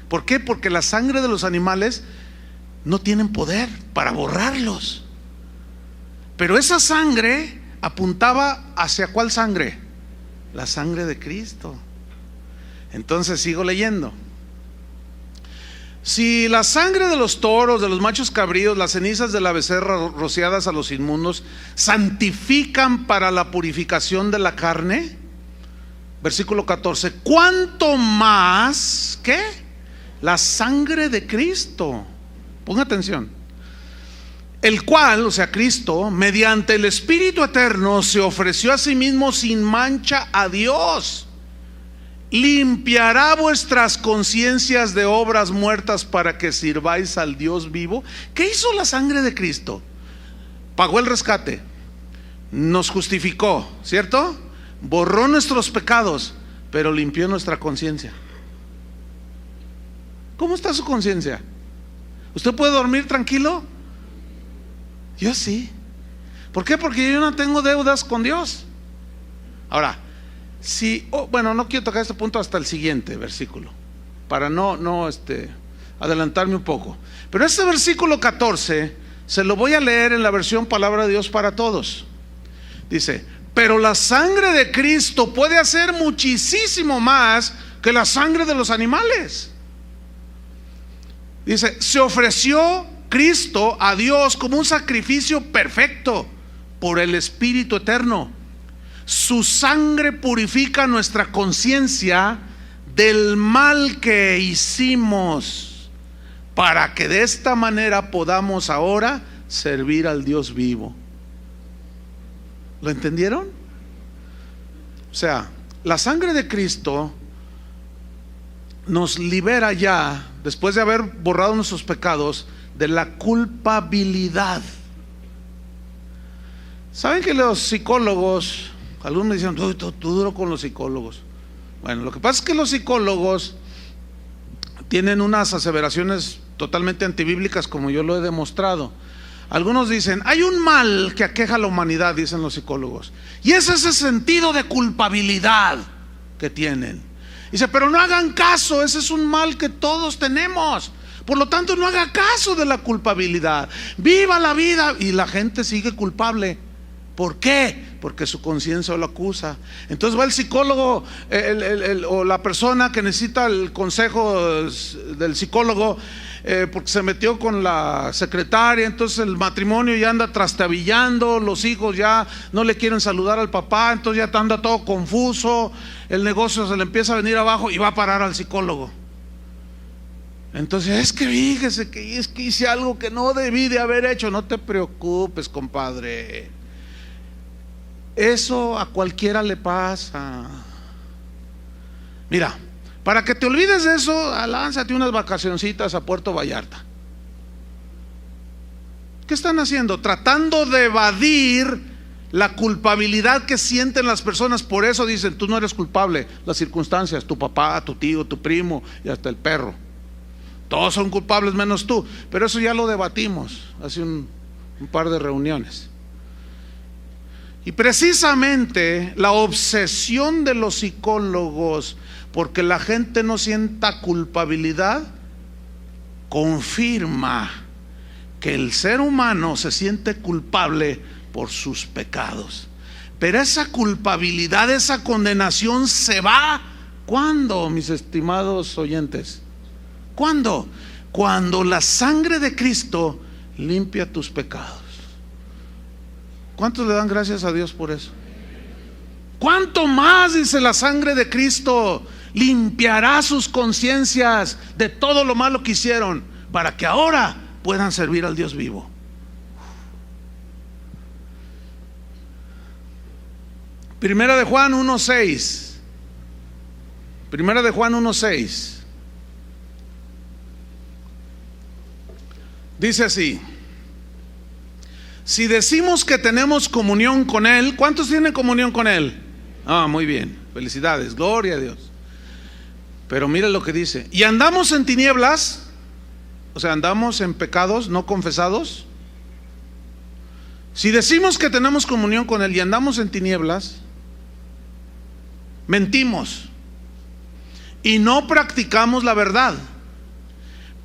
¿Por qué? Porque la sangre de los animales no tienen poder para borrarlos. Pero esa sangre apuntaba hacia ¿cuál sangre? La sangre de Cristo. Entonces sigo leyendo. Si la sangre de los toros, de los machos cabríos, las cenizas de la becerra rociadas a los inmundos santifican para la purificación de la carne, versículo 14, ¿cuánto más qué? La sangre de Cristo. Ponga atención. El cual, o sea, Cristo, mediante el Espíritu eterno se ofreció a sí mismo sin mancha a Dios, limpiará vuestras conciencias de obras muertas para que sirváis al Dios vivo. ¿Qué hizo la sangre de Cristo? Pagó el rescate, nos justificó, ¿cierto? Borró nuestros pecados, pero limpió nuestra conciencia. ¿Cómo está su conciencia? ¿Usted puede dormir tranquilo? Yo sí. ¿Por qué? Porque yo no tengo deudas con Dios. Ahora, bueno, no quiero tocar este punto hasta el siguiente versículo, para no adelantarme un poco. Pero este versículo 14 se lo voy a leer en la versión Palabra de Dios para Todos. Dice: pero la sangre de Cristo puede hacer muchísimo más que la sangre de los animales. Dice: se ofreció Cristo a Dios como un sacrificio perfecto por el Espíritu eterno. Su sangre purifica nuestra conciencia del mal que hicimos, para que de esta manera podamos ahora servir al Dios vivo. ¿Lo entendieron? O sea, la sangre de Cristo nos libera ya, después de haber borrado nuestros pecados, de la culpabilidad. ¿Saben que los psicólogos, algunos me dicen, tú duro con los psicólogos? Bueno, lo que pasa es que los psicólogos tienen unas aseveraciones totalmente antibíblicas, como yo lo he demostrado. Algunos dicen, hay un mal que aqueja a la humanidad, dicen los psicólogos, y es ese sentido de culpabilidad que tienen. Dice, pero no hagan caso, ese es un mal que todos tenemos. Por lo tanto, no haga caso de la culpabilidad. Viva la vida. Y la gente sigue culpable. ¿Por qué? Porque su conciencia lo acusa. Entonces va el psicólogo o la persona que necesita el consejo del psicólogo, porque se metió con la secretaria. Entonces el matrimonio ya anda trastabillando, los hijos ya no le quieren saludar al papá, entonces ya anda todo confuso, el negocio se le empieza a venir abajo y va a parar al psicólogo. Entonces, es que fíjese que hice algo que no debí de haber hecho. No te preocupes, compadre, eso a cualquiera le pasa. Mira, para que te olvides de eso, lánzate unas vacacioncitas a Puerto Vallarta. ¿Qué están haciendo? Tratando de evadir la culpabilidad que sienten las personas. Por eso dicen, tú no eres culpable. Las circunstancias, tu papá, tu tío, tu primo y hasta el perro, todos son culpables menos tú. Pero eso ya lo debatimos hace un par de reuniones. Y precisamente la obsesión de los psicólogos porque la gente no sienta culpabilidad confirma que el ser humano se siente culpable por sus pecados. Pero esa culpabilidad, esa condenación se va. ¿Cuándo, mis estimados oyentes? ¿Cuándo? Cuando la sangre de Cristo limpia tus pecados. ¿Cuántos le dan gracias a Dios por eso? ¿Cuánto más, dice, la sangre de Cristo limpiará sus conciencias de todo lo malo que hicieron, para que ahora puedan servir al Dios vivo? Primera de Juan 1:6. Primera de Juan 1:6. Dice así: si decimos que tenemos comunión con Él, ¿cuántos tienen comunión con Él? Muy bien, felicidades, gloria a Dios. Pero mira lo que dice: y andamos en tinieblas, o sea, andamos en pecados no confesados. Si decimos que tenemos comunión con Él y andamos en tinieblas, mentimos y no practicamos la verdad.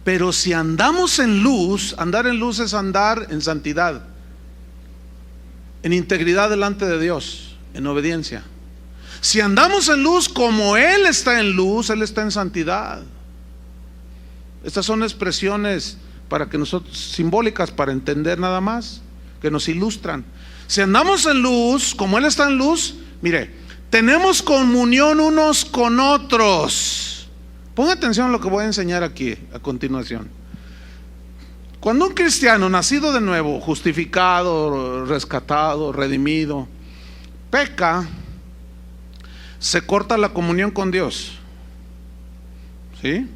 Pero si andamos en luz, andar en luz es andar en santidad, en integridad delante de Dios, en obediencia. Si andamos en luz como Él está en luz, Él está en santidad. Estas son expresiones para que nosotros, simbólicas para entender nada más, que nos ilustran. Si andamos en luz como Él está en luz, mire, tenemos comunión unos con otros. Ponga atención a lo que voy a enseñar aquí a continuación. Cuando un cristiano nacido de nuevo, justificado, rescatado, redimido, peca, se corta la comunión con Dios. ¿Sí?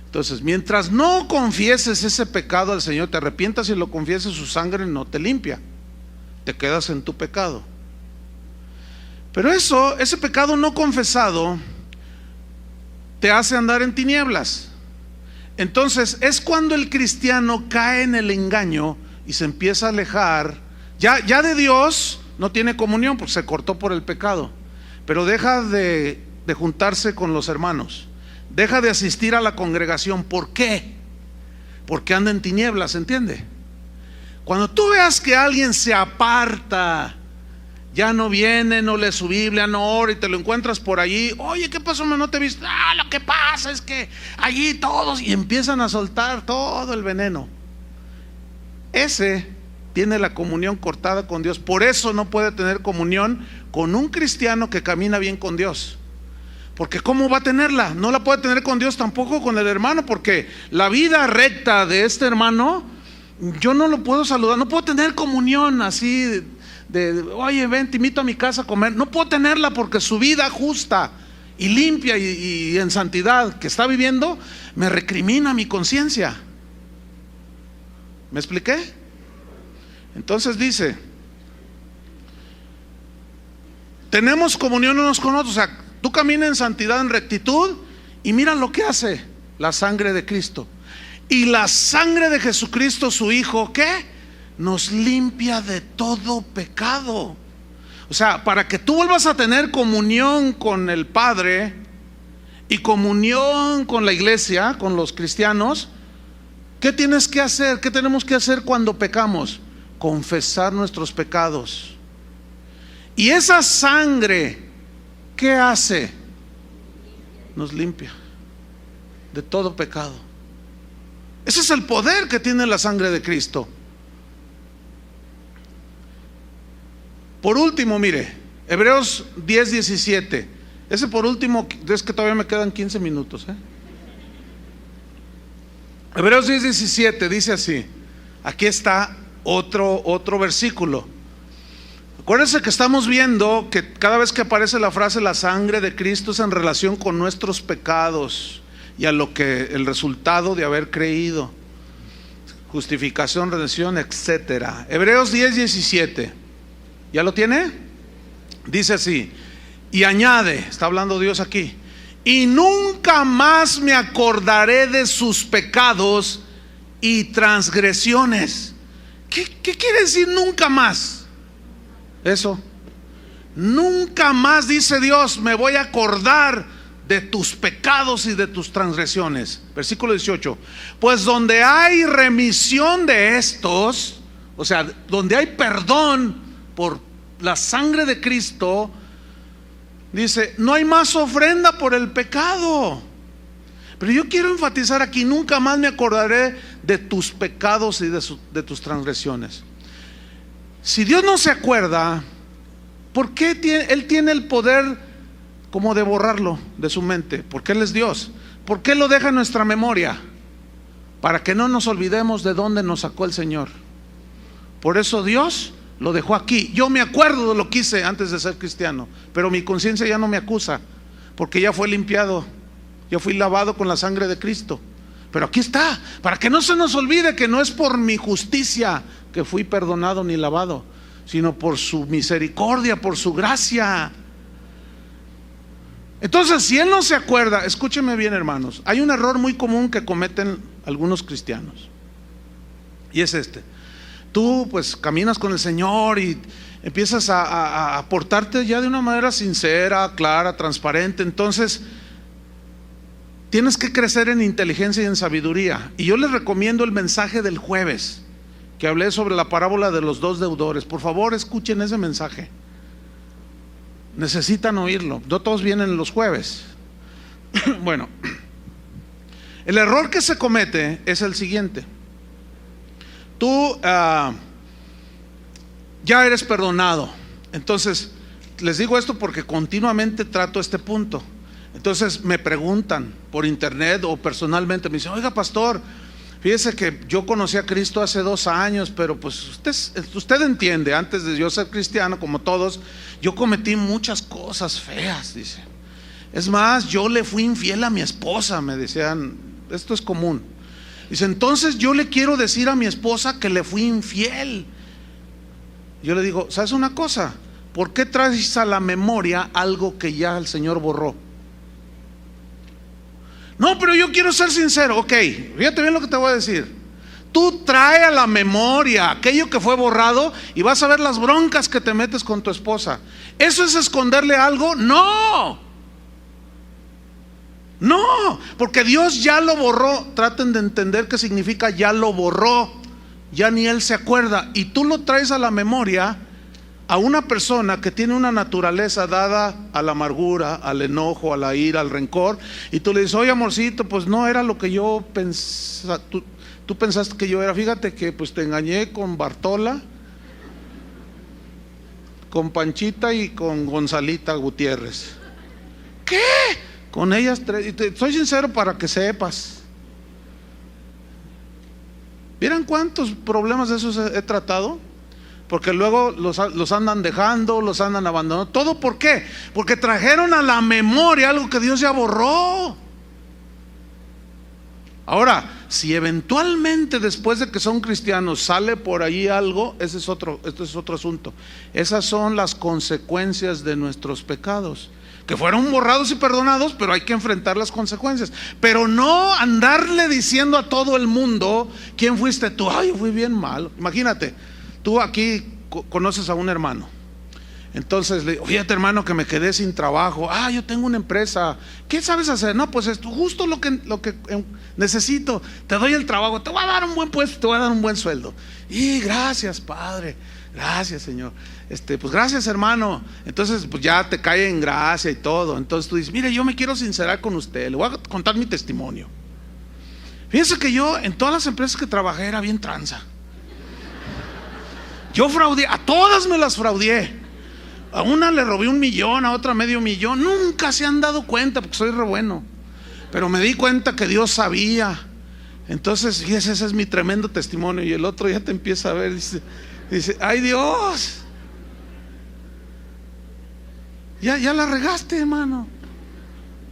Entonces, mientras no confieses ese pecado al Señor, te arrepientas y lo confieses, su sangre no te limpia, te quedas en tu pecado. Pero ese pecado no confesado te hace andar en tinieblas. Entonces es cuando el cristiano cae en el engaño y se empieza a alejar ya de Dios. No tiene comunión porque se cortó por el pecado, pero deja de juntarse con los hermanos, deja de asistir a la congregación. ¿Por qué? Porque anda en tinieblas, ¿entiende? Cuando tú veas que alguien se aparta, ya no viene, no lee su Biblia, no ora, y te lo encuentras por allí: oye, ¿qué pasó? No te viste. Lo que pasa es que allí todos, y empiezan a soltar todo el veneno. Ese tiene la comunión cortada con Dios. Por eso no puede tener comunión con un cristiano que camina bien con Dios. Porque ¿cómo va a tenerla? No la puede tener con Dios, tampoco con el hermano, porque la vida recta de este hermano, yo no lo puedo saludar, no puedo tener comunión así oye, ven, te invito a mi casa a comer. No puedo tenerla porque su vida justa y limpia y en santidad que está viviendo me recrimina mi conciencia. ¿Me expliqué? Entonces dice, tenemos comunión unos con otros. O sea, tú caminas en santidad, en rectitud, y mira lo que hace la sangre de Cristo. Y la sangre de Jesucristo, su Hijo, ¿qué? Nos limpia de todo pecado. O sea, para que tú vuelvas a tener comunión con el Padre y comunión con la iglesia, con los cristianos, ¿qué tienes que hacer? ¿Qué tenemos que hacer cuando pecamos? Confesar nuestros pecados. Y esa sangre, ¿qué hace? Nos limpia de todo pecado. Ese es el poder que tiene la sangre de Cristo. Por último, mire, Hebreos 10:17. Ese por último, es que todavía me quedan 15 minutos. Hebreos 10:17 dice así. Aquí está otro versículo. Acuérdense que estamos viendo que cada vez que aparece la frase la sangre de Cristo es en relación con nuestros pecados y a lo que el resultado de haber creído. justificación, redención, etcétera. Hebreos 10:17. ¿Ya lo tiene? Dice así, y añade, está hablando Dios aquí, y nunca más me acordaré de sus pecados y transgresiones. ¿Qué quiere decir nunca más? Eso. Nunca más, dice Dios, me voy a acordar de tus pecados y de tus transgresiones. Versículo 18. Pues donde hay remisión de estos, o sea, donde hay perdón por la sangre de Cristo, dice, no hay más ofrenda por el pecado. Pero yo quiero enfatizar aquí, nunca más me acordaré de tus pecados y de tus transgresiones. Si Dios no se acuerda, ¿por qué Él tiene el poder como de borrarlo de su mente? Porque Él es Dios. ¿Por qué lo deja en nuestra memoria? Para que no nos olvidemos de dónde nos sacó el Señor. Por eso Dios lo dejó aquí. Yo me acuerdo de lo que hice antes de ser cristiano, pero mi conciencia ya no me acusa, porque ya fue limpiado. Yo fui lavado con la sangre de Cristo. Pero aquí está, para que no se nos olvide que no es por mi justicia que fui perdonado ni lavado, sino por su misericordia, por su gracia. Entonces, si Él no se acuerda, escúcheme bien, hermanos, hay un error muy común que cometen algunos cristianos, y es este. Tú pues caminas con el Señor y empiezas a portarte ya de una manera sincera, clara, transparente. Entonces tienes que crecer en inteligencia y en sabiduría. Y yo les recomiendo el mensaje del jueves, que hablé sobre la parábola de los dos deudores. Por favor, escuchen ese mensaje. Necesitan oírlo. No todos vienen los jueves. Bueno, el error que se comete es el siguiente. Tú ya eres perdonado. Entonces, les digo esto porque continuamente trato este punto. Entonces me preguntan por internet o personalmente, me dicen, oiga pastor, fíjese que yo conocí a Cristo hace 2 años, pero pues usted entiende, antes de yo ser cristiano, como todos, yo cometí muchas cosas feas, dice. Es más, yo le fui infiel a mi esposa, me decían, esto es común. Dice, entonces yo le quiero decir a mi esposa que le fui infiel. Yo le digo, ¿sabes una cosa? ¿Por qué traes a la memoria algo que ya el Señor borró? No, pero yo quiero ser sincero. Ok, fíjate bien lo que te voy a decir. Tú trae a la memoria aquello que fue borrado y vas a ver las broncas que te metes con tu esposa. ¿Eso es esconderle algo? No. No, porque Dios ya lo borró. Traten de entender qué significa ya lo borró. Ya ni Él se acuerda. Y tú lo traes a la memoria a una persona que tiene una naturaleza dada a la amargura, al enojo, a la ira, al rencor, y tú le dices, oye amorcito, pues no era lo que yo pensaba, tú pensaste que yo era, fíjate que pues te engañé con Bartola, con Panchita y con Gonzalita Gutiérrez. ¿Qué? Con ellas 3, y soy sincero para que sepas. ¿Vieran cuántos problemas de esos he tratado? Porque luego los andan dejando, los andan abandonando. ¿Todo por qué? Porque trajeron a la memoria algo que Dios ya borró. Ahora, si eventualmente después de que son cristianos sale por ahí algo, este es otro asunto. Esas son las consecuencias de nuestros pecados, que fueron borrados y perdonados, pero hay que enfrentar las consecuencias. Pero no andarle diciendo a todo el mundo, ¿quién fuiste tú? Ay, yo fui bien malo. Imagínate, tú aquí conoces a un hermano. Entonces le digo, fíjate hermano que me quedé sin trabajo. Yo tengo una empresa. ¿Qué sabes hacer? No, pues esto, justo lo que necesito. Te doy el trabajo, te voy a dar un buen puesto, te voy a dar un buen sueldo. Y gracias Padre, gracias Señor. Pues gracias hermano. Entonces pues ya te cae en gracia y todo. Entonces tú dices, mire, yo me quiero sincerar con usted, le voy a contar mi testimonio. Fíjense que yo en todas las empresas que trabajé era bien tranza. Yo fraudé, a todas me las fraudé. A una le robé 1 millón, a otra medio millón. Nunca se han dado cuenta porque soy re bueno. Pero me di cuenta que Dios sabía. Entonces, fíjese, ese es mi tremendo testimonio. Y el otro ya te empieza a ver, dice, ay Dios, ya la regaste, hermano.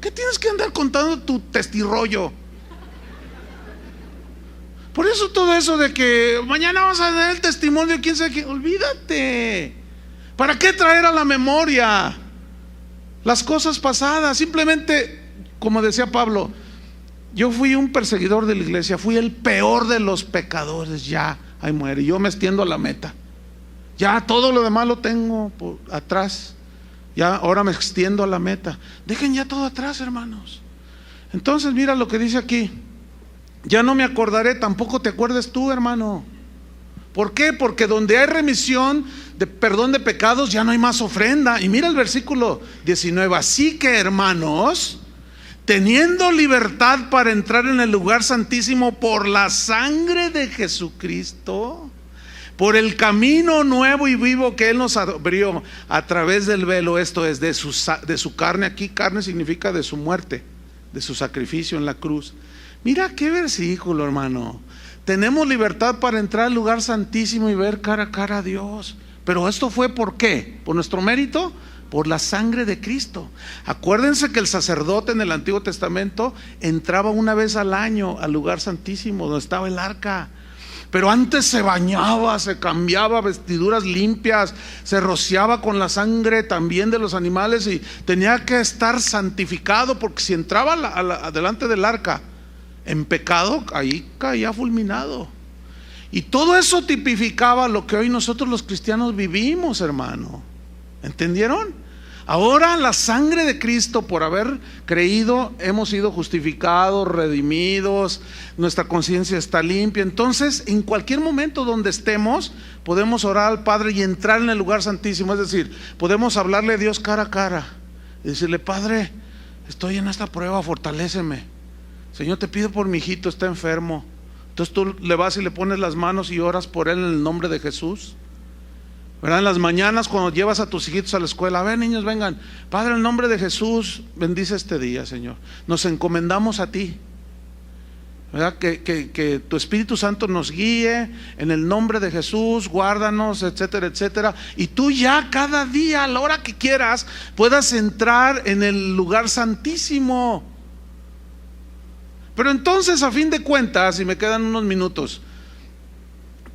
¿Qué tienes que andar contando tu testirollo? Por eso todo eso de que mañana vamos a dar el testimonio de quién sabe quién, olvídate. ¿Para qué traer a la memoria las cosas pasadas? Simplemente, como decía Pablo, yo fui un perseguidor de la iglesia, fui el peor de los pecadores, ya, ahí muere, yo me extiendo a la meta. Ya todo lo demás lo tengo por atrás. Ya ahora me extiendo a la meta. Dejen ya todo atrás, hermanos. Entonces mira lo que dice aquí: ya no me acordaré, tampoco te acuerdes tú, hermano. ¿Por qué? Porque donde hay remisión de perdón de pecados, ya no hay más ofrenda. Y mira el versículo 19: así que, hermanos, teniendo libertad para entrar en el lugar santísimo por la sangre de Jesucristo, por el camino nuevo y vivo que Él nos abrió a través del velo, esto es, de su carne. Aquí carne significa de su muerte, de su sacrificio en la cruz. Mira qué versículo, hermano. Tenemos libertad para entrar al lugar santísimo y ver cara a cara a Dios. Pero esto fue ¿por qué? ¿Por nuestro mérito? Por la sangre de Cristo. Acuérdense que el sacerdote en el Antiguo Testamento entraba una vez al año al lugar santísimo donde estaba el arca. Pero antes se bañaba, se cambiaba vestiduras limpias, se rociaba con la sangre también de los animales y tenía que estar santificado, porque si entraba delante del arca en pecado, ahí caía fulminado. Y todo eso tipificaba lo que hoy nosotros los cristianos vivimos, hermano. ¿Entendieron? Ahora la sangre de Cristo, por haber creído, hemos sido justificados, redimidos, nuestra conciencia está limpia. Entonces, en cualquier momento donde estemos, podemos orar al Padre y entrar en el lugar santísimo. Es decir, podemos hablarle a Dios cara a cara y decirle: Padre, estoy en esta prueba, fortaléceme. Señor, te pido por mi hijito, está enfermo. Entonces tú le vas y le pones las manos y oras por él en el nombre de Jesús. ¿Verdad? En las mañanas cuando llevas a tus hijitos a la escuela: a ver, niños, vengan, Padre, en el nombre de Jesús, bendice este día, Señor. Nos encomendamos a ti, ¿verdad? Que tu Espíritu Santo nos guíe en el nombre de Jesús, guárdanos, etcétera, etcétera. Y tú ya cada día, a la hora que quieras, puedas entrar en el lugar santísimo. Pero entonces, a fin de cuentas, y me quedan unos minutos,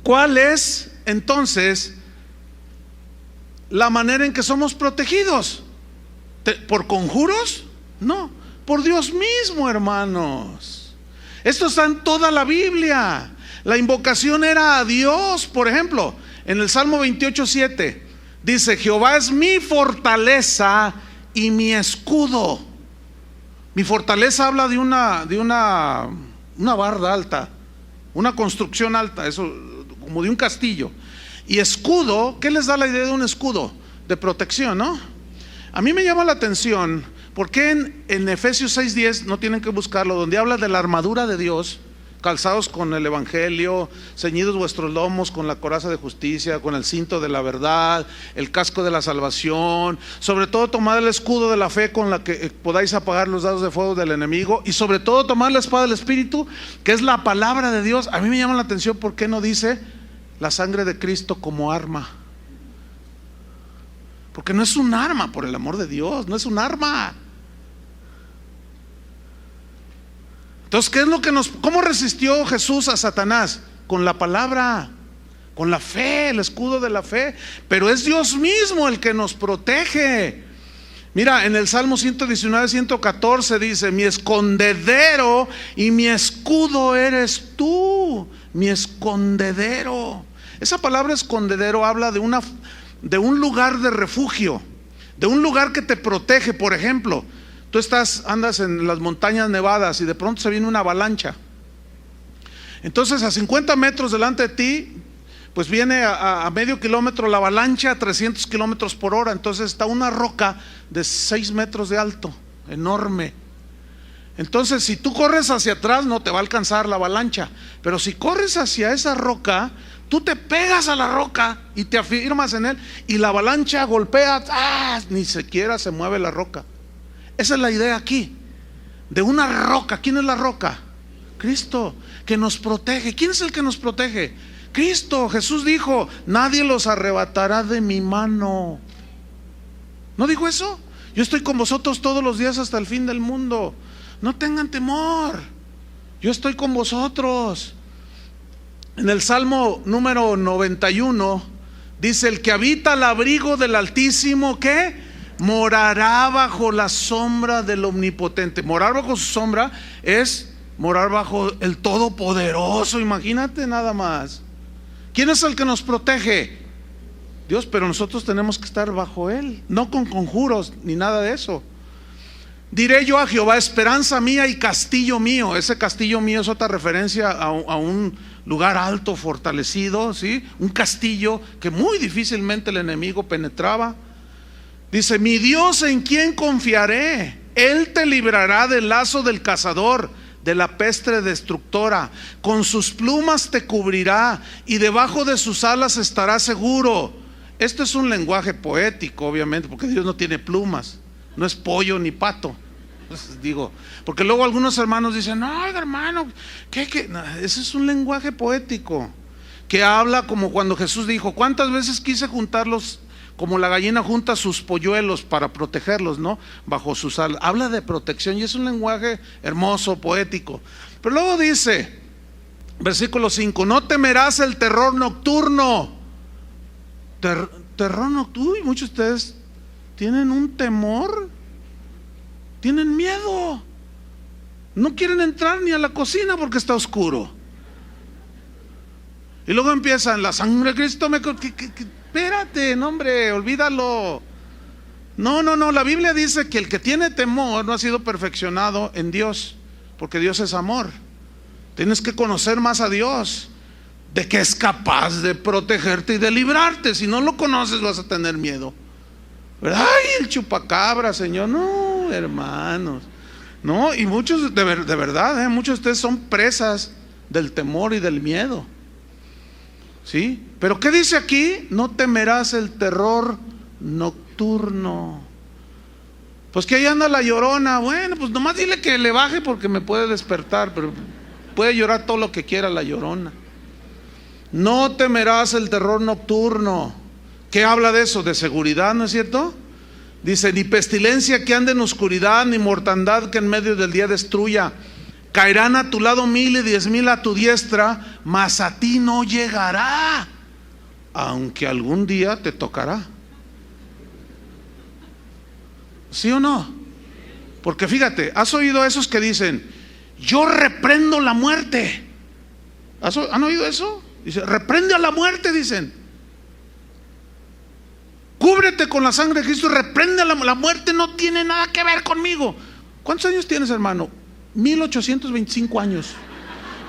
¿cuál es entonces la manera en que somos protegidos? ¿Por conjuros? No, por Dios mismo, hermanos. Esto está en toda la Biblia. La invocación era a Dios. Por ejemplo, en el Salmo 28:7 dice: Jehová es mi fortaleza y mi escudo. Mi fortaleza habla de una barda alta, una construcción alta, eso como de un castillo. Y escudo, ¿qué les da la idea de un escudo? De protección, ¿no? A mí me llama la atención porque en Efesios 6:10, no tienen que buscarlo, donde habla de la armadura de Dios, calzados con el evangelio, ceñidos vuestros lomos con la coraza de justicia, con el cinto de la verdad, el casco de la salvación, sobre todo tomad el escudo de la fe con la que podáis apagar los dardos de fuego del enemigo, y sobre todo tomad la espada del Espíritu, que es la palabra de Dios. A mí me llama la atención por qué no dice la sangre de Cristo como arma, porque no es un arma, por el amor de Dios, no es un arma. Entonces, ¿qué es lo que cómo resistió Jesús a Satanás? Con la palabra, con la fe, el escudo de la fe. Pero es Dios mismo el que nos protege. Mira, en el Salmo 119:114 dice: mi escondedero y mi escudo eres tú, mi escondedero. Esa palabra escondedero habla de un lugar de refugio, de un lugar que te protege. Por ejemplo, tú andas en las montañas nevadas y de pronto se viene una avalancha. Entonces, a 50 metros delante de ti, pues viene a medio kilómetro la avalancha a 300 kilómetros por hora. Entonces está una roca de 6 metros de alto, enorme. Entonces, si tú corres hacia atrás, no te va a alcanzar la avalancha. Pero si corres hacia esa roca, tú te pegas a la roca y te afirmas en él, y la avalancha golpea, ni siquiera se mueve la roca. Esa es la idea aquí, de una roca. ¿Quién es la roca? Cristo, que nos protege. ¿Quién es el que nos protege? Cristo. Jesús dijo: nadie los arrebatará de mi mano. ¿No dijo eso? Yo estoy con vosotros todos los días hasta el fin del mundo. No tengan temor, yo estoy con vosotros. En el Salmo número 91 dice: el que habita al abrigo del Altísimo, ¿qué? Morará bajo la sombra del Omnipotente. Morar bajo su sombra es morar bajo el Todopoderoso. Imagínate nada más. ¿Quién es el que nos protege? Dios, pero nosotros tenemos que estar bajo Él, no con conjuros ni nada de eso. Diré yo a Jehová, esperanza mía y castillo mío. Ese castillo mío es otra referencia a un lugar alto, fortalecido, ¿sí? Un castillo que muy difícilmente el enemigo penetraba. Dice: mi Dios, ¿en quién confiaré? Él te librará del lazo del cazador, de la peste destructora. Con sus plumas te cubrirá y debajo de sus alas estarás seguro. Esto es un lenguaje poético, obviamente, porque Dios no tiene plumas, no es pollo ni pato. Entonces, digo, porque luego algunos hermanos dicen: no, hermano, ¿qué? No, ese es un lenguaje poético que habla como cuando Jesús dijo: ¿cuántas veces quise juntarlos como la gallina junta sus polluelos para protegerlos, ¿no? Bajo sus alas. Habla de protección y es un lenguaje hermoso, poético. Pero luego dice, versículo 5: no temerás el terror nocturno. Terror nocturno. Uy, muchos de ustedes tienen un temor, tienen miedo, no quieren entrar ni a la cocina porque está oscuro. Y luego empiezan: la sangre de Cristo me... Espérate, no, hombre, olvídalo. No, la Biblia dice que el que tiene temor no ha sido perfeccionado en Dios, porque Dios es amor. Tienes que conocer más a Dios, de que es capaz de protegerte y de librarte. Si no lo conoces vas a tener miedo, ¿verdad? Ay, el chupacabra, Señor. No, hermanos, no. Y muchos, de verdad, muchos de ustedes son presas del temor y del miedo, ¿sí? Pero ¿qué dice aquí? No temerás el terror nocturno. Pues que ahí anda la llorona. Bueno, pues nomás dile que le baje porque me puede despertar, pero puede llorar todo lo que quiera la llorona. No temerás el terror nocturno. ¿Qué habla de eso? De seguridad, ¿no es cierto? Dice: ni pestilencia que ande en oscuridad, ni mortandad que en medio del día destruya. Caerán a tu lado 1000 y 10,000 a tu diestra, mas a ti no llegará, aunque algún día te tocará. ¿Sí o no? Porque fíjate, ¿has oído esos que dicen: yo reprendo la muerte? ¿Han oído eso? Dice: reprende a la muerte, dicen. Cúbrete con la sangre de Cristo, reprende a la muerte, no tiene nada que ver conmigo. ¿Cuántos años tienes, hermano? 1825 años.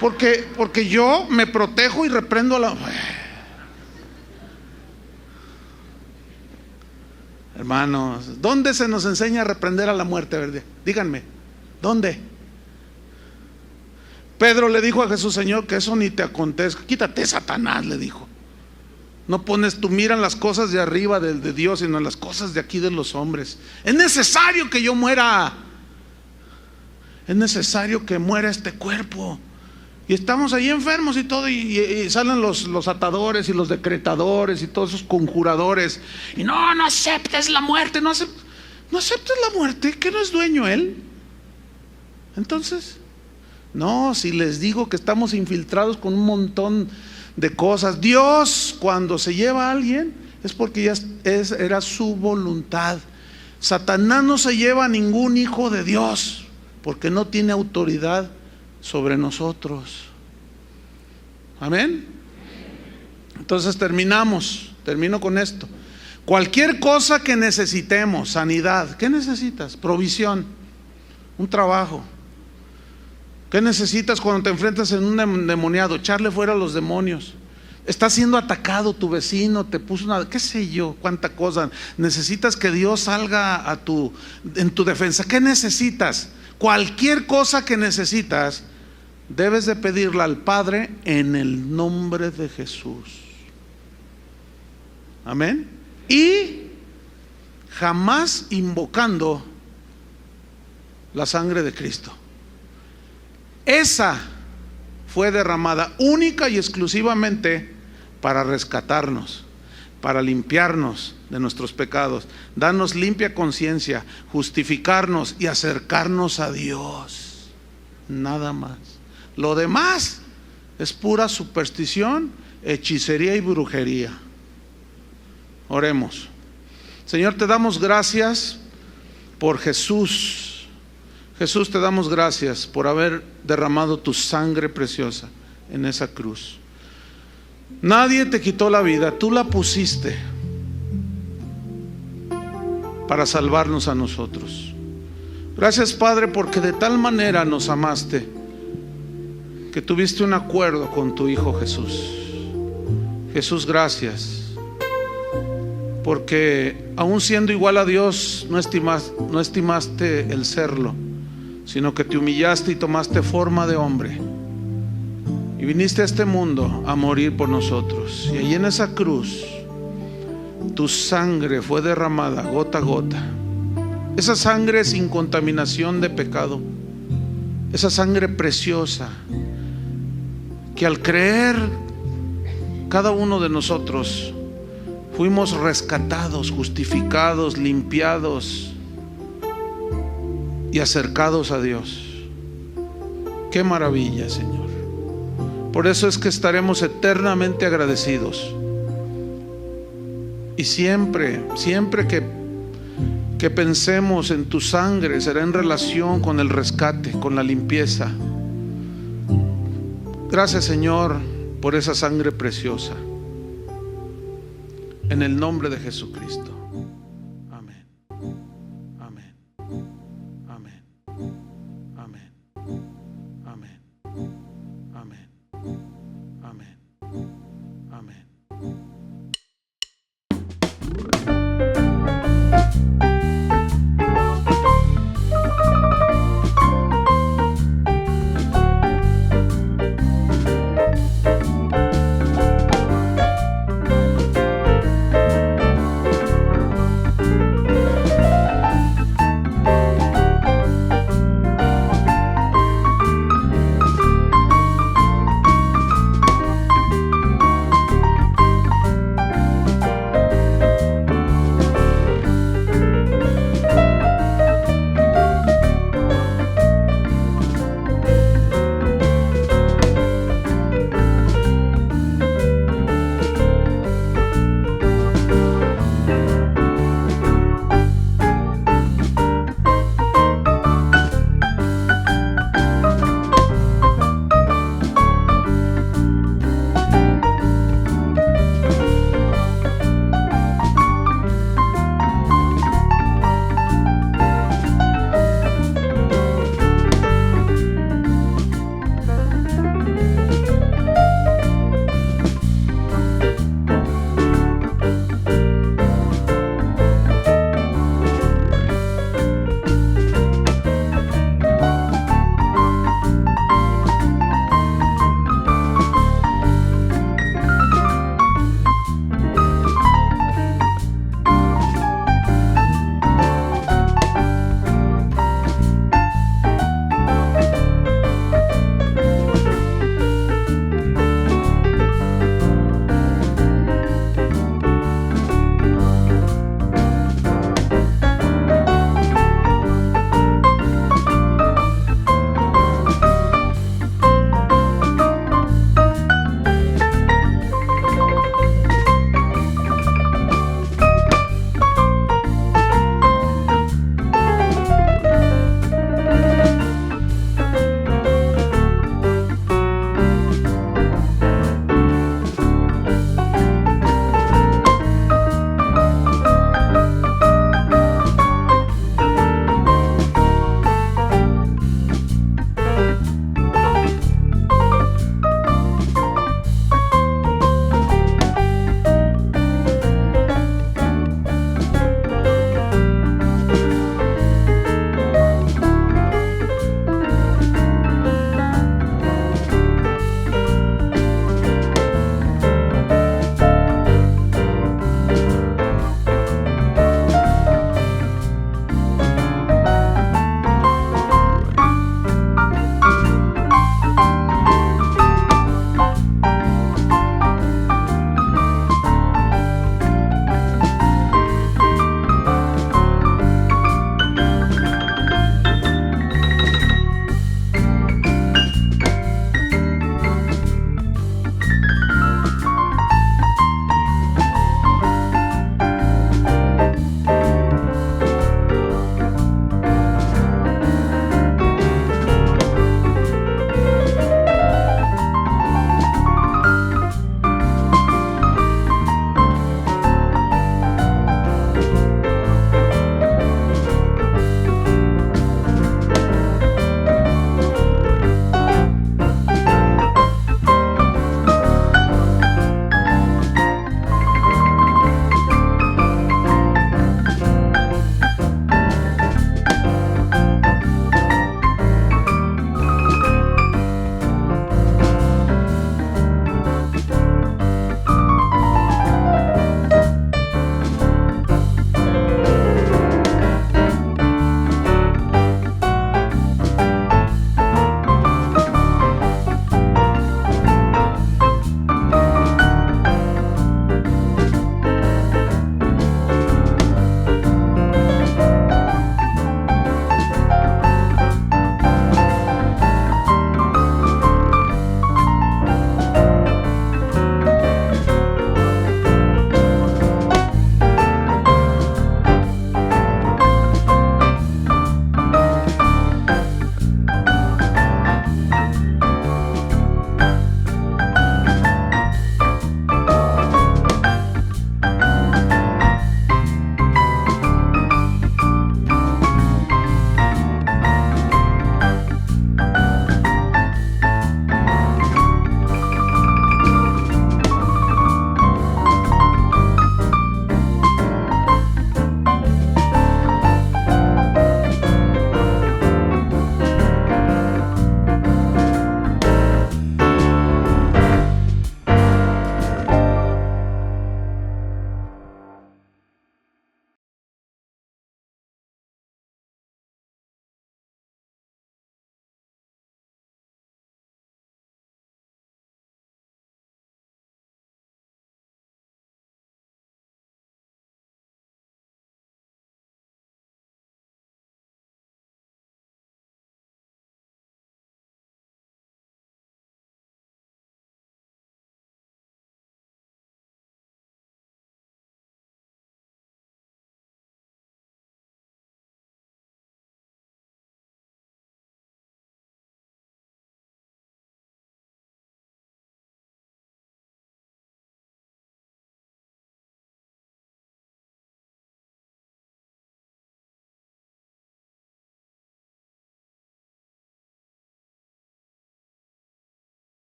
Porque yo me protejo y reprendo a la... Hermanos, ¿dónde se nos enseña a reprender a la muerte, verdad? Díganme, ¿dónde? Pedro le dijo a Jesús: Señor, que eso ni te acontezca. Quítate, Satanás, le dijo. No pones tu mira en las cosas de arriba de Dios, sino en las cosas de aquí de los hombres. Es necesario que yo muera. Es necesario que muera este cuerpo. Y estamos ahí enfermos y todo, y salen los atadores y los decretadores y todos esos conjuradores. Y no aceptes la muerte, no aceptes la muerte, que no es dueño él. Entonces, no, si les digo que estamos infiltrados con un montón de cosas. Dios, cuando se lleva a alguien, es porque ya era su voluntad. Satanás no se lleva a ningún hijo de Dios, porque no tiene autoridad sobre nosotros. Amén. Entonces termino con esto. Cualquier cosa que necesitemos, sanidad, ¿qué necesitas? Provisión, un trabajo. ¿Qué necesitas cuando te enfrentas en un endemoniado? Echarle fuera a los demonios. Está siendo atacado tu vecino, te puso una, qué sé yo, cuánta cosa. Necesitas que Dios salga en tu defensa. ¿Qué necesitas? Cualquier cosa que necesitas, debes de pedirla al Padre en el nombre de Jesús. Amén. Y jamás invocando la sangre de Cristo. Esa fue derramada única y exclusivamente para rescatarnos, para limpiarnos de nuestros pecados, darnos limpia conciencia, justificarnos y acercarnos a Dios. Nada más. Lo demás Es pura superstición, hechicería y brujería. Oremos. Señor, te damos gracias por Jesús. Jesús, te damos gracias por haber derramado tu sangre preciosa en esa cruz. Nadie te quitó la vida, tú la pusiste para salvarnos a nosotros. Gracias, Padre, porque de tal manera nos amaste que tuviste un acuerdo con tu Hijo Jesús. Jesús, gracias, porque aun siendo igual a Dios, no estimaste el serlo, sino que te humillaste y tomaste forma de hombre y viniste a este mundo a morir por nosotros. Y ahí en esa cruz tu sangre fue derramada gota a gota. Esa sangre sin contaminación de pecado, esa sangre preciosa que al creer cada uno de nosotros fuimos rescatados, justificados, limpiados y acercados a Dios. Qué maravilla, Señor. Por eso es que estaremos eternamente agradecidos. Y siempre que pensemos en tu sangre, será en relación con el rescate, con la limpieza. Gracias, Señor, por esa sangre preciosa. En el nombre de Jesucristo. Amén. Amén. Amén. Amén. Amén. Amén.